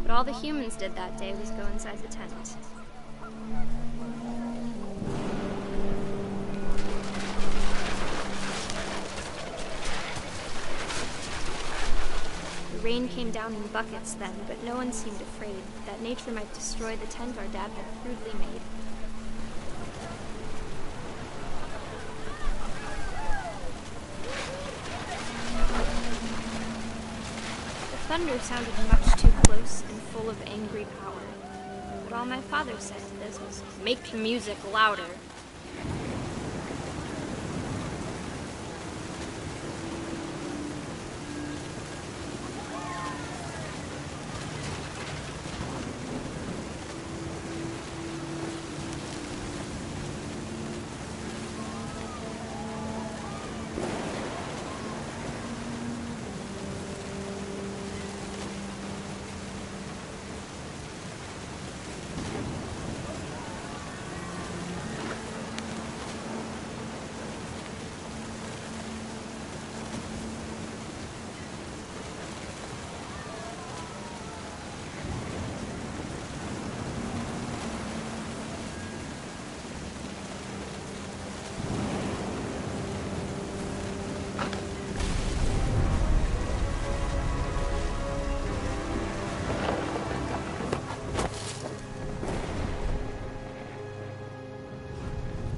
But all the humans did that day was go inside the tent. The rain came down in buckets then, but no one seemed afraid that nature might destroy the tent our dad had crudely made. The thunder sounded much too close and full of angry power. But all my father said to this was, make the music louder.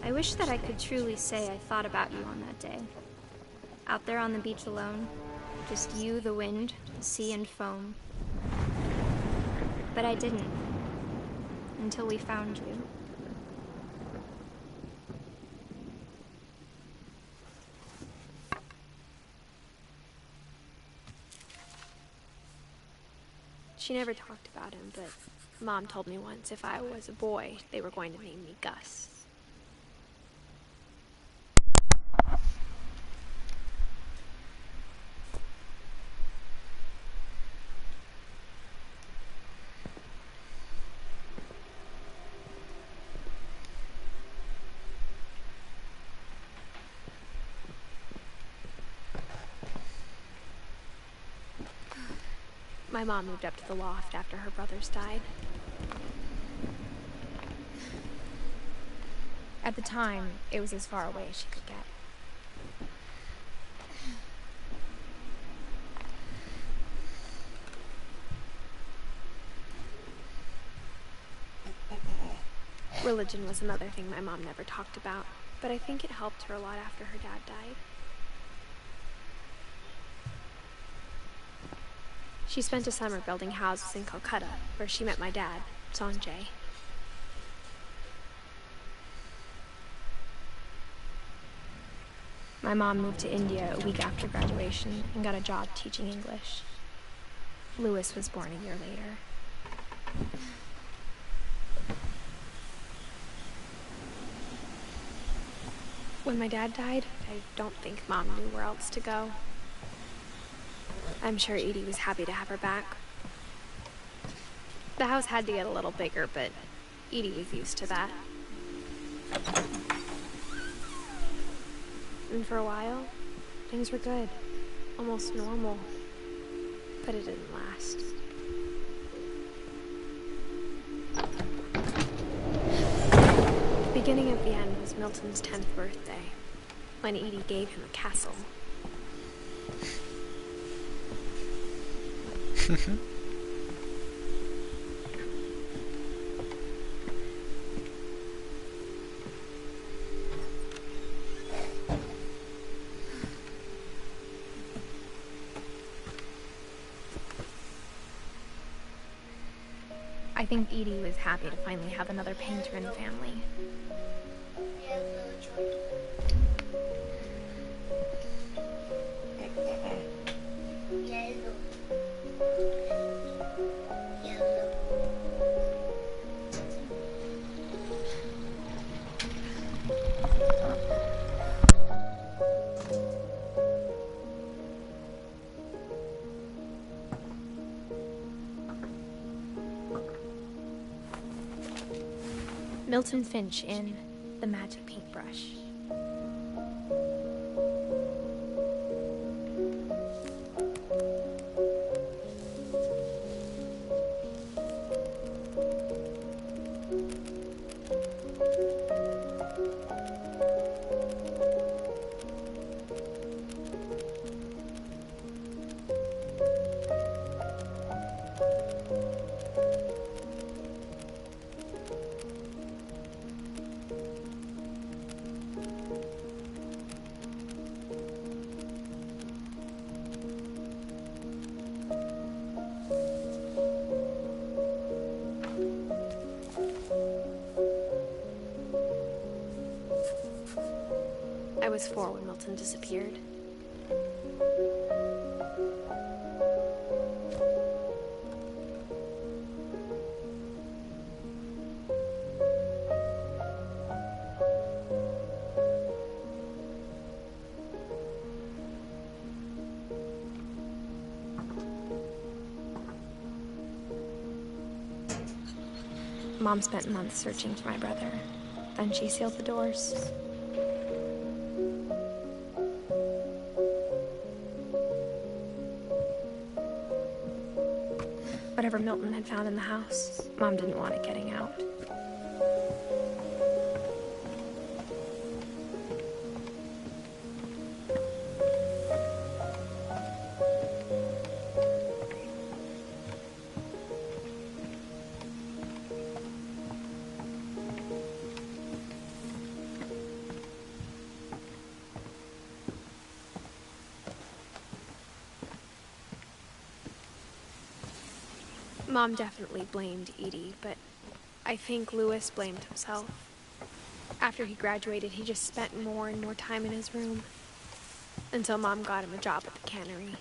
I wish that I could truly say I thought about you on that day. Out there on the beach alone, just you, the wind, the sea, and foam. But I didn't, until we found you. She never talked about him, but Mom told me once if I was a boy, they were going to name me Gus. My mom moved up to the loft after her brothers died. At the time, it was as far away as she could get. Religion was another thing my mom never talked about, but I think it helped her a lot after her dad died. She spent a summer building houses in Calcutta, where she met my dad, Sanjay. My mom moved to India a week after graduation and got a job teaching English. Louis was born a year later. When my dad died, I don't think Mom knew where else to go. I'm sure Edie was happy to have her back. The house had to get a little bigger, but Edie was used to that. And for a while, things were good, almost normal, but it didn't last. The beginning of the end was Milton's 10th birthday, when Edie gave him a castle. I think Edie was happy to finally have another painter in the family. Milton Finch in The Magic Paintbrush. was 4 when Milton disappeared. Mom spent months searching for my brother. Then she sealed the doors. Whatever Milton had found in the house, Mom didn't want it getting out. Mom definitely blamed Edie, but I think Louis blamed himself. After he graduated, he just spent more and more time in his room, until Mom got him a job at the cannery.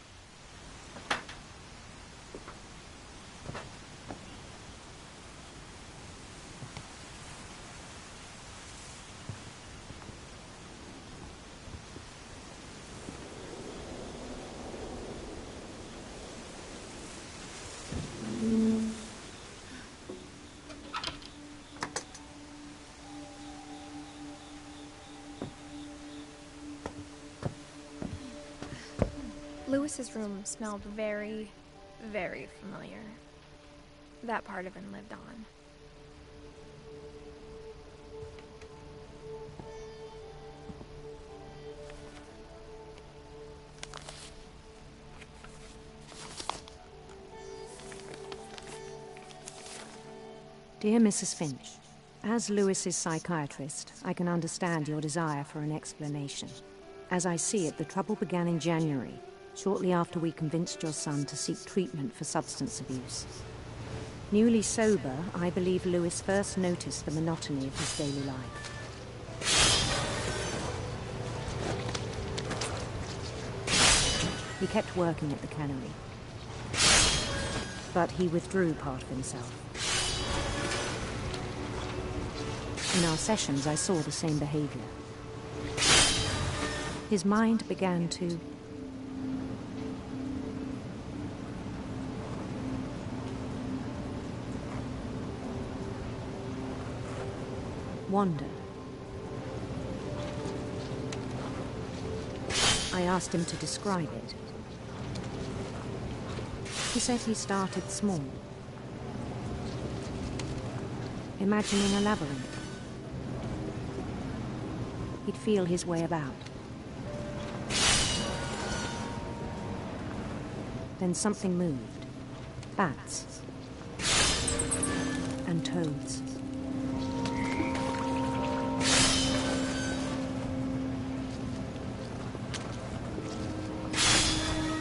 Louis's room smelled very, very familiar. That part of him lived on. Dear Mrs. Finch, as Louis's psychiatrist, I can understand your desire for an explanation. As I see it, the trouble began in January, shortly after we convinced your son to seek treatment for substance abuse. Newly sober, I believe Louis first noticed the monotony of his daily life. He kept working at the cannery, but he withdrew part of himself. In our sessions, I saw the same behavior. His mind began to wander. I asked him to describe it. He said he started small, imagining a labyrinth. He'd feel his way about. Then something moved. Bats. And toads.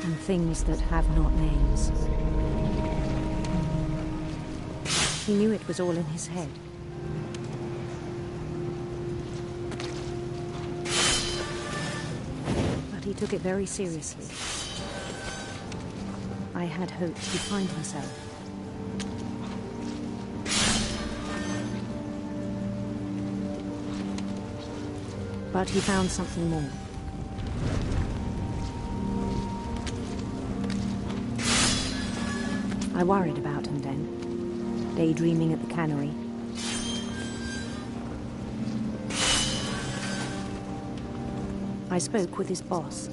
And things that have not names. He knew it was all in his head. But he took it very seriously. I had hoped he'd find himself. But he found something more. I worried about him then, daydreaming at the cannery. I spoke with his boss.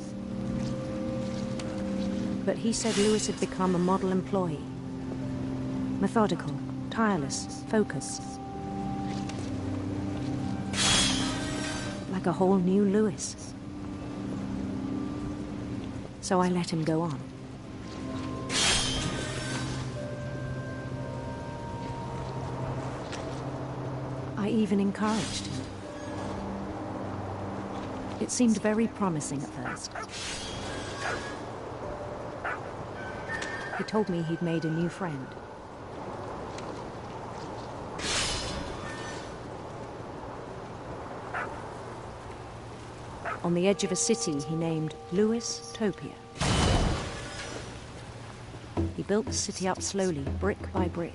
But he said Louis had become a model employee. Methodical, tireless, focused. Like a whole new Louis. So I let him go on. I even encouraged him. It seemed very promising at first. He told me he'd made a new friend. on the edge of a city he named Lewis Topia. He built the city up slowly, brick by brick.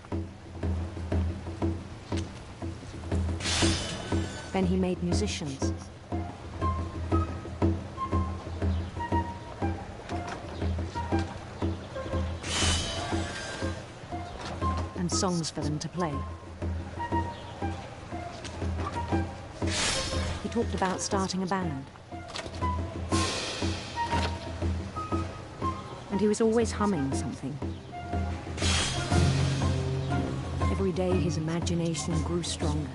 Then he made musicians. And songs for them to play. He talked about starting a band. And he was always humming something. Every day his imagination grew stronger.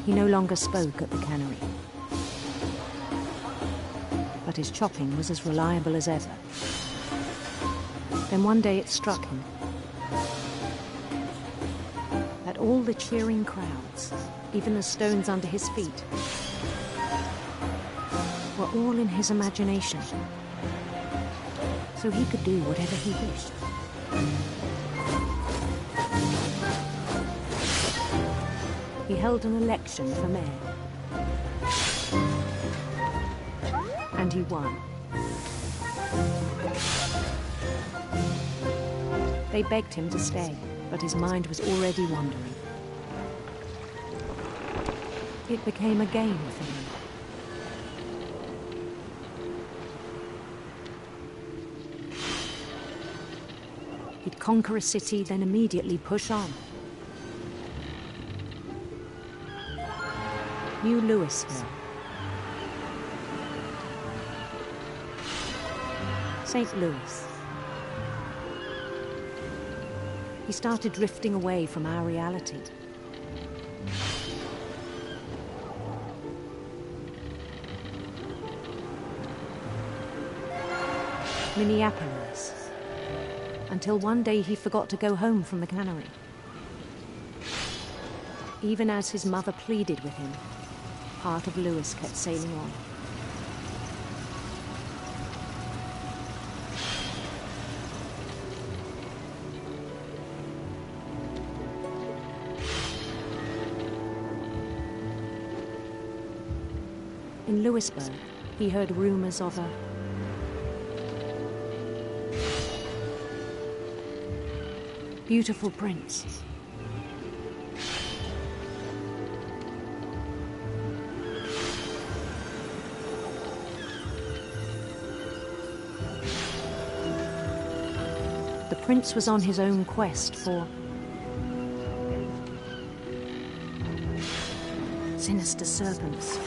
He no longer spoke at the cannery. But his chopping was as reliable as ever. Then one day it struck him that all the cheering crowds, even the stones under his feet, were all in his imagination. So he could do whatever he wished. He held an election for mayor. And he won. They begged him to stay, but his mind was already wandering. It became a game for him. He'd conquer a city, then immediately push on. New Louisville. St. Louis. He started drifting away from our reality. Minneapolis. Until one day he forgot to go home from the cannery. Even as his mother pleaded with him, part of Lewis kept sailing on. In Louisburg, he heard rumors of a beautiful prince. The prince was on his own quest for sinister serpents.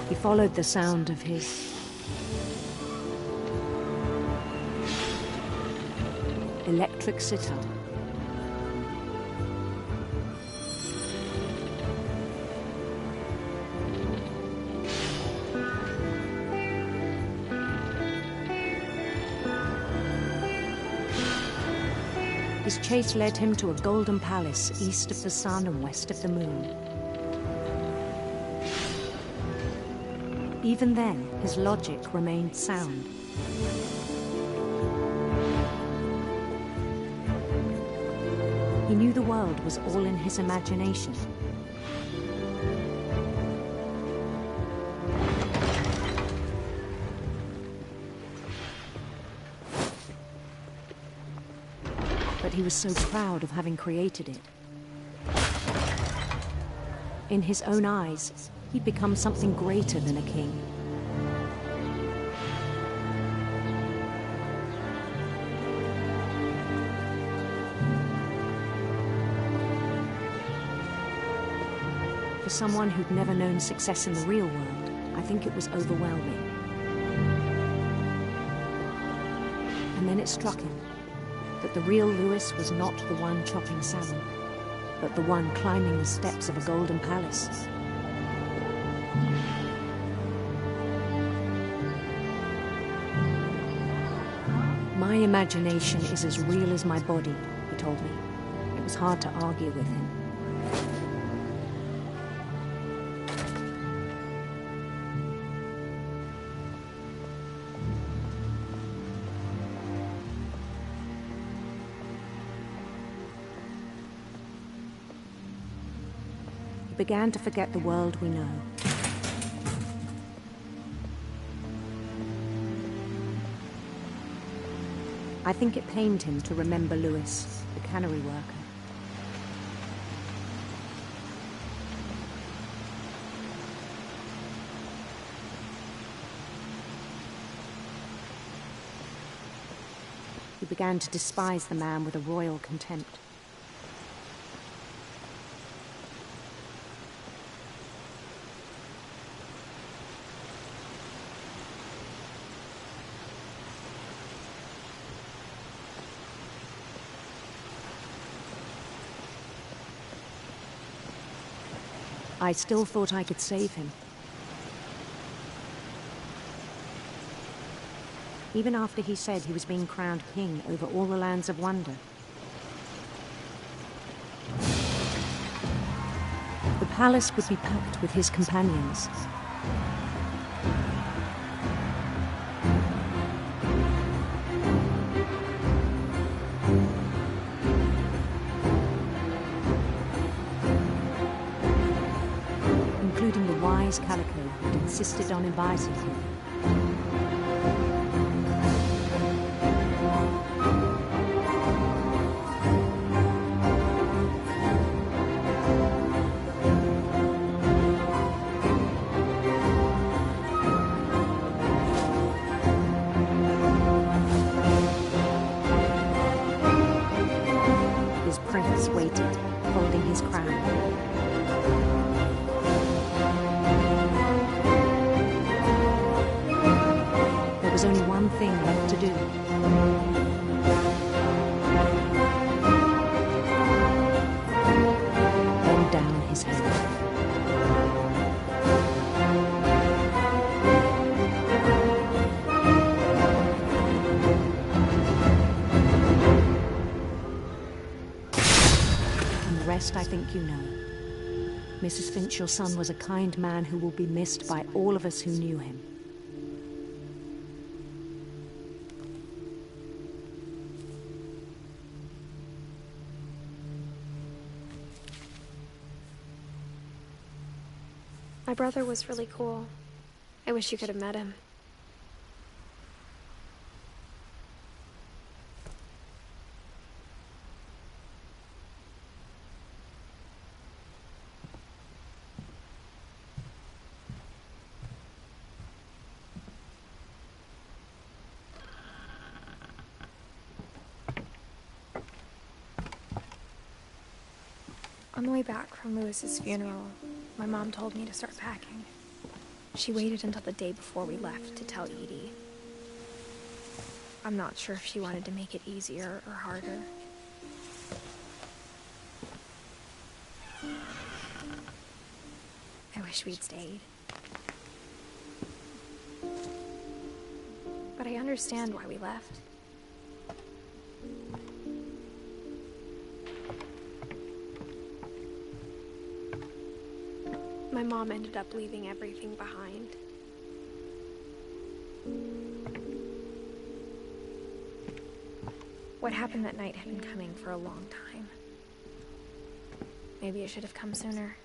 He followed the sound of his electric sitar. His chase led him to a golden palace east of the sun and west of the moon. Even then, his logic remained sound. He knew the world was all in his imagination. But he was so proud of having created it. In his own eyes, he'd become something greater than a king. For someone who'd never known success in the real world, I think it was overwhelming. And then it struck him that the real Lewis was not the one chopping salmon, but the one climbing the steps of a golden palace. My imagination is as real as my body, he told me. It was hard to argue with him. began to forget the world we know. I think it pained him to remember Lewis, the cannery worker. He began to despise the man with a royal contempt. I still thought I could save him. Even after he said he was being crowned king over all the lands of wonder. The palace would be packed with his companions. Including the wise Calico who had insisted on inviting him. His prince waited, holding his crown. There was only one thing left to do. Bend down his head. And the rest I think you know. Mrs. Finch, your son was a kind man who will be missed by all of us who knew him. My brother was really cool. I wish you could have met him. On the way back from Lewis's funeral, my mom told me to start packing. She waited until the day before we left to tell Edie. I'm not sure if she wanted to make it easier or harder. I wish we'd stayed. But I understand why we left. My mom ended up leaving everything behind. What happened that night had been coming for a long time. Maybe it should have come sooner.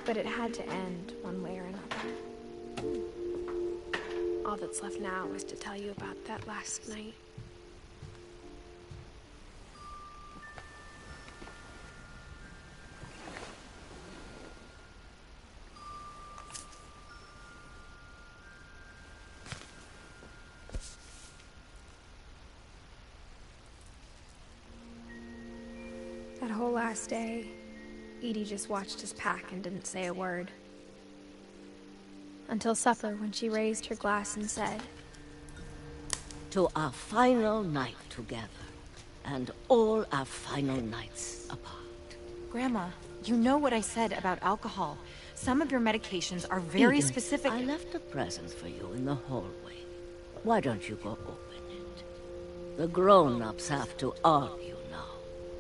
But it had to end one way or another. All that's left now is to tell you about that last night. That whole last day, Edie just watched us pack and didn't say a word. Until supper, when she raised her glass and said, "To our final night together, and all our final nights apart." Grandma, you know what I said about alcohol. Some of your medications are very Edith, specific. I left a present for you in the hallway. Why don't you go open it? The grown-ups have to argue now.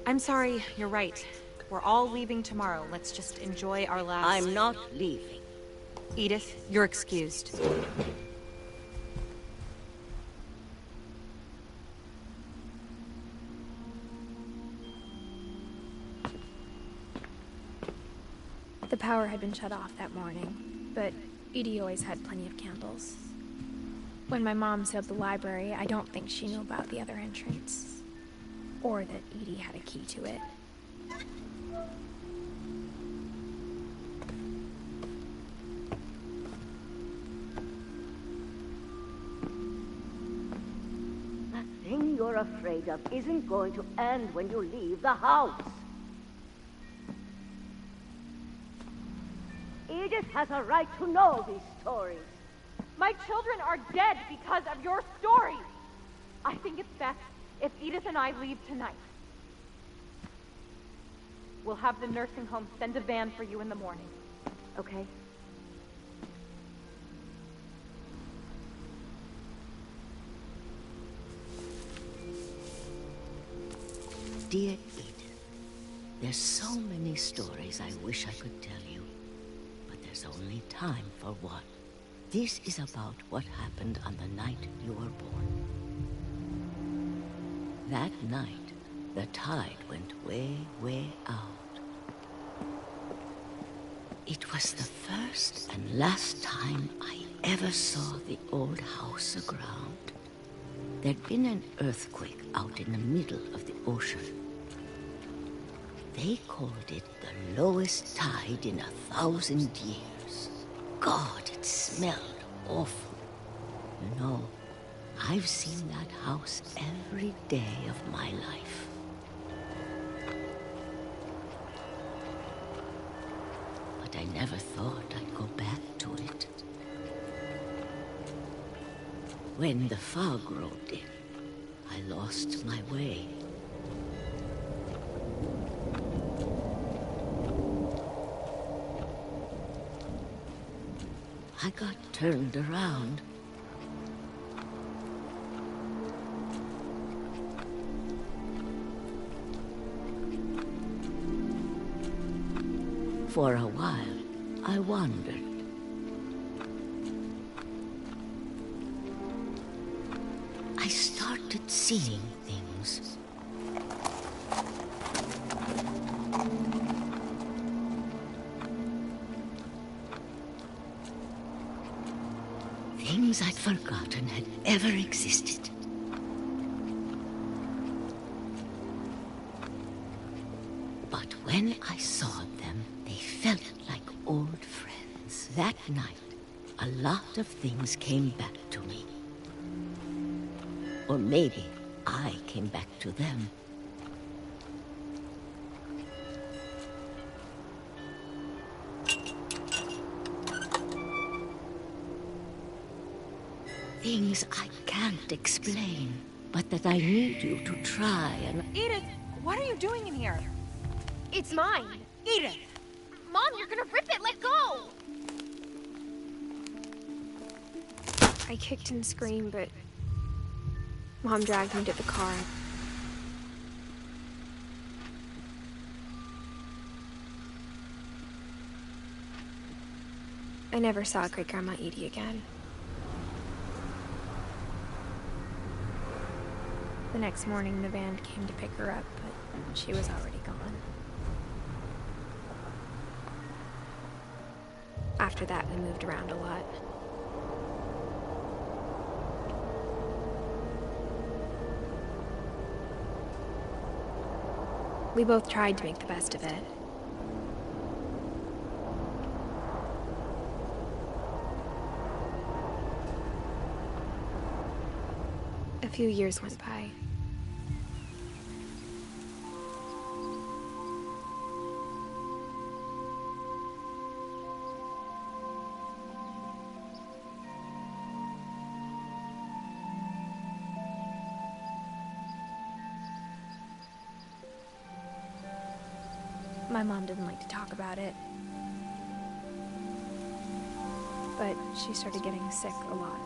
I'm sorry, you're right. We're all leaving tomorrow. Let's just enjoy our last... I'm not leaving. Edith, you're excused. The power had been shut off that morning, but Edie always had plenty of candles. When my mom sealed the library, I don't think she knew about the other entrance. Or that Edie had a key to it. The thing you're afraid of isn't going to end when you leave the house. Edith has a right to know these stories. My children are dead because of your story. I think it's best if Edith and I leave tonight. We'll have the nursing home send a van for you in the morning, okay? Dear Edith, there's so many stories I wish I could tell you, but there's only time for one. This is about what happened on the night you were born. That night, the tide went way, way out. It was the first and last time I ever saw the old house aground. There'd been an earthquake out in the middle of the ocean. They called it the lowest tide in 1,000 years. God, it smelled awful. No, I've seen that house every day of my life. But I never thought I'd go back to it. When the fog rolled in, I lost my way. I got turned around. For a while, I wandered. I started seeing things. Things I'd forgotten had ever existed. But when I saw them, they felt like old friends. That night, a lot of things came back to me. Or maybe I came back to them. Things I can't explain, but that I need you to try and... Edith, what are you doing in here? It's mine. Edith! Mom, you're gonna rip it! Let go! I kicked and screamed, but Mom dragged me to the car. I never saw Great-Grandma Edie again. The next morning, the van came to pick her up, but she was already gone. After that, we moved around a lot. We both tried to make the best of it. A few years went by. My mom didn't like to talk about it, but she started getting sick a lot.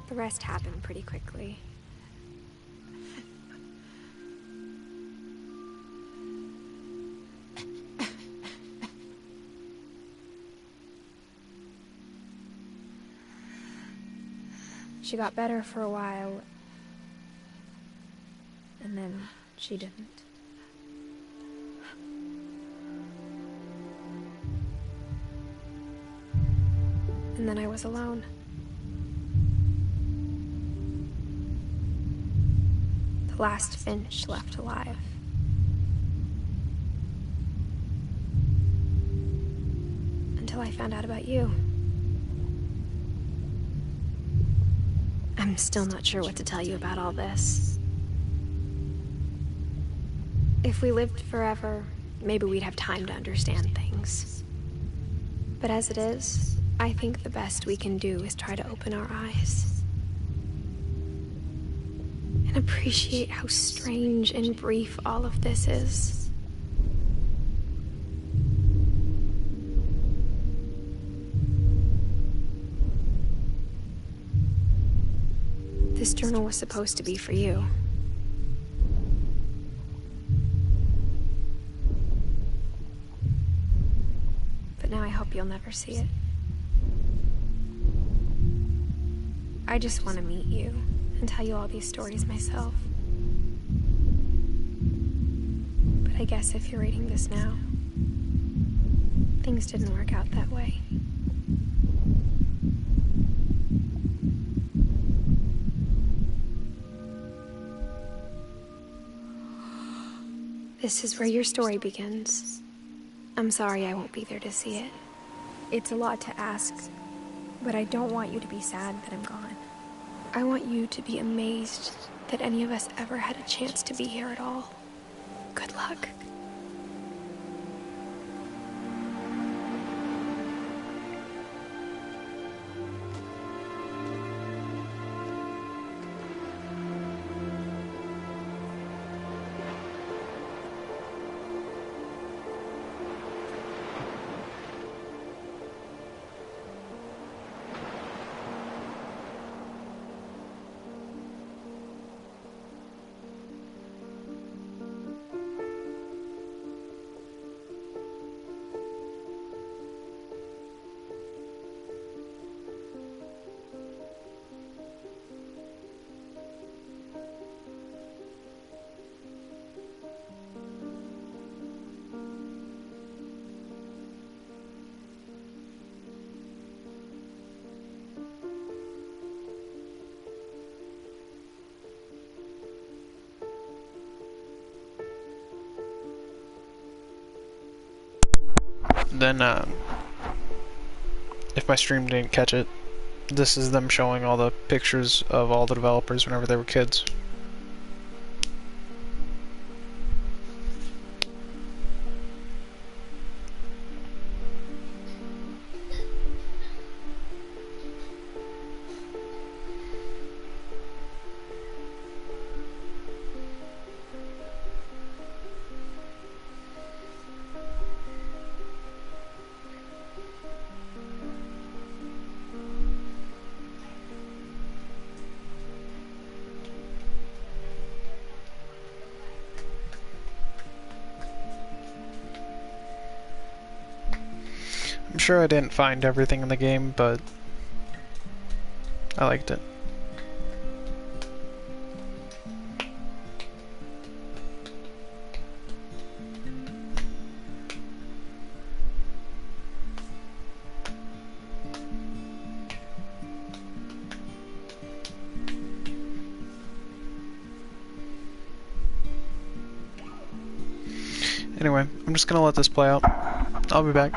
The rest happened pretty quickly. She got better for a while, and then she didn't. And then I was alone. The last Finch left alive. Until I found out about you. I'm still not sure what to tell you about all this. If we lived forever, maybe we'd have time to understand things. But as it is, I think the best we can do is try to open our eyes. And appreciate how strange and brief all of this is. This journal was supposed to be for you. But now I hope you'll never see it. I just want to meet you and tell you all these stories myself. But I guess if you're reading this now, things didn't work out that way. This is where your story begins. I'm sorry I won't be there to see it. It's a lot to ask, but I don't want you to be sad that I'm gone. I want you to be amazed that any of us ever had a chance to be here at all. Good luck. Then, if my stream didn't catch it, this is them showing all the pictures of all the developers whenever they were kids. I'm sure I didn't find everything in the game, but I liked it. Anyway, I'm just gonna let this play out. I'll be back.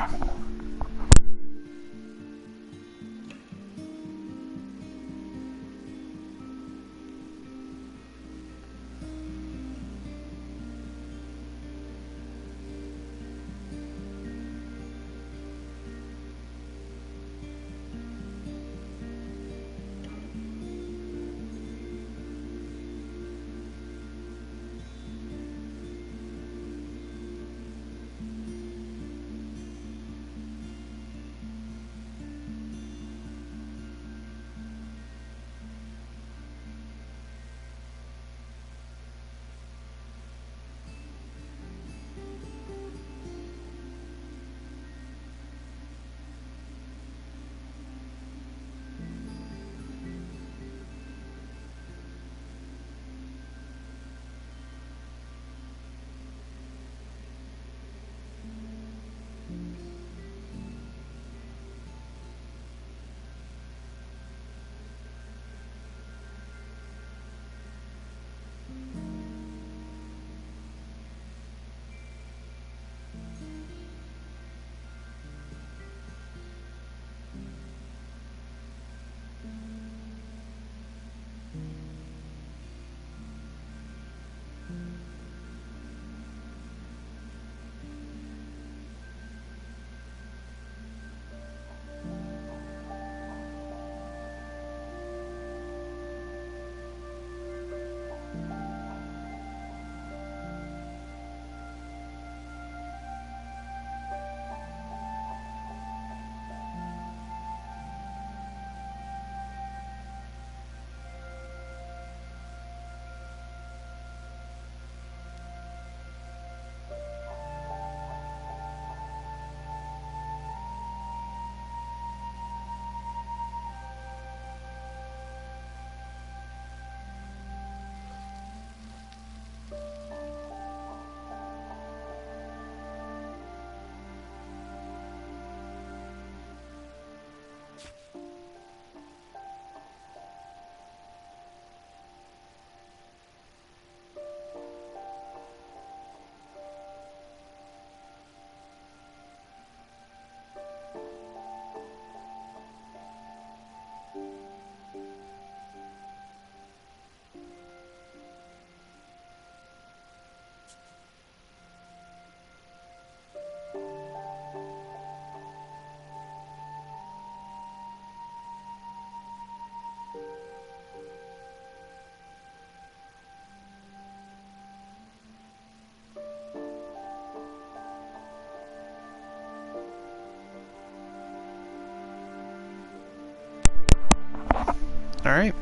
Alright.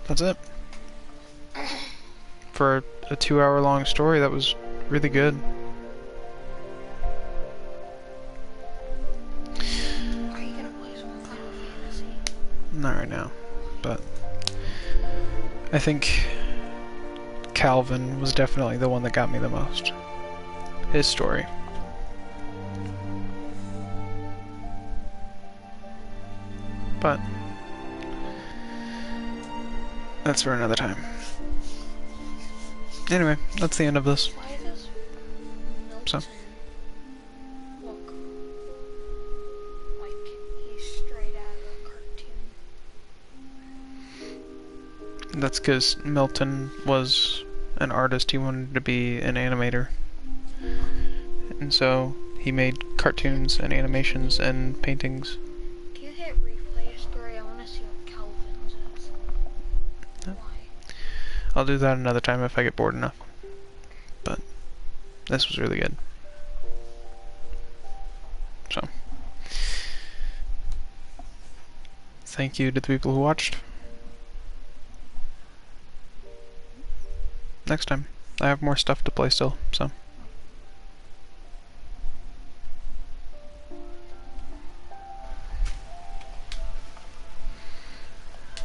That's it. For a 2-hour long story, that was really good. Are you gonna play some Final Fantasy? Not right now, but I think Calvin was definitely the one that got me the most. His story. But that's for another time. Anyway, that's the end of this. Why does So. look like he's straight out of a cartoon? That's because Milton was an artist. He wanted to be an animator. And so he made cartoons and animations and paintings. Do you hit replay story? I want to see what Calvin's is. Yeah. Why? I'll do that another time if I get bored enough. But this was really good. So, thank you to the people who watched. Next time, I have more stuff to play still, so.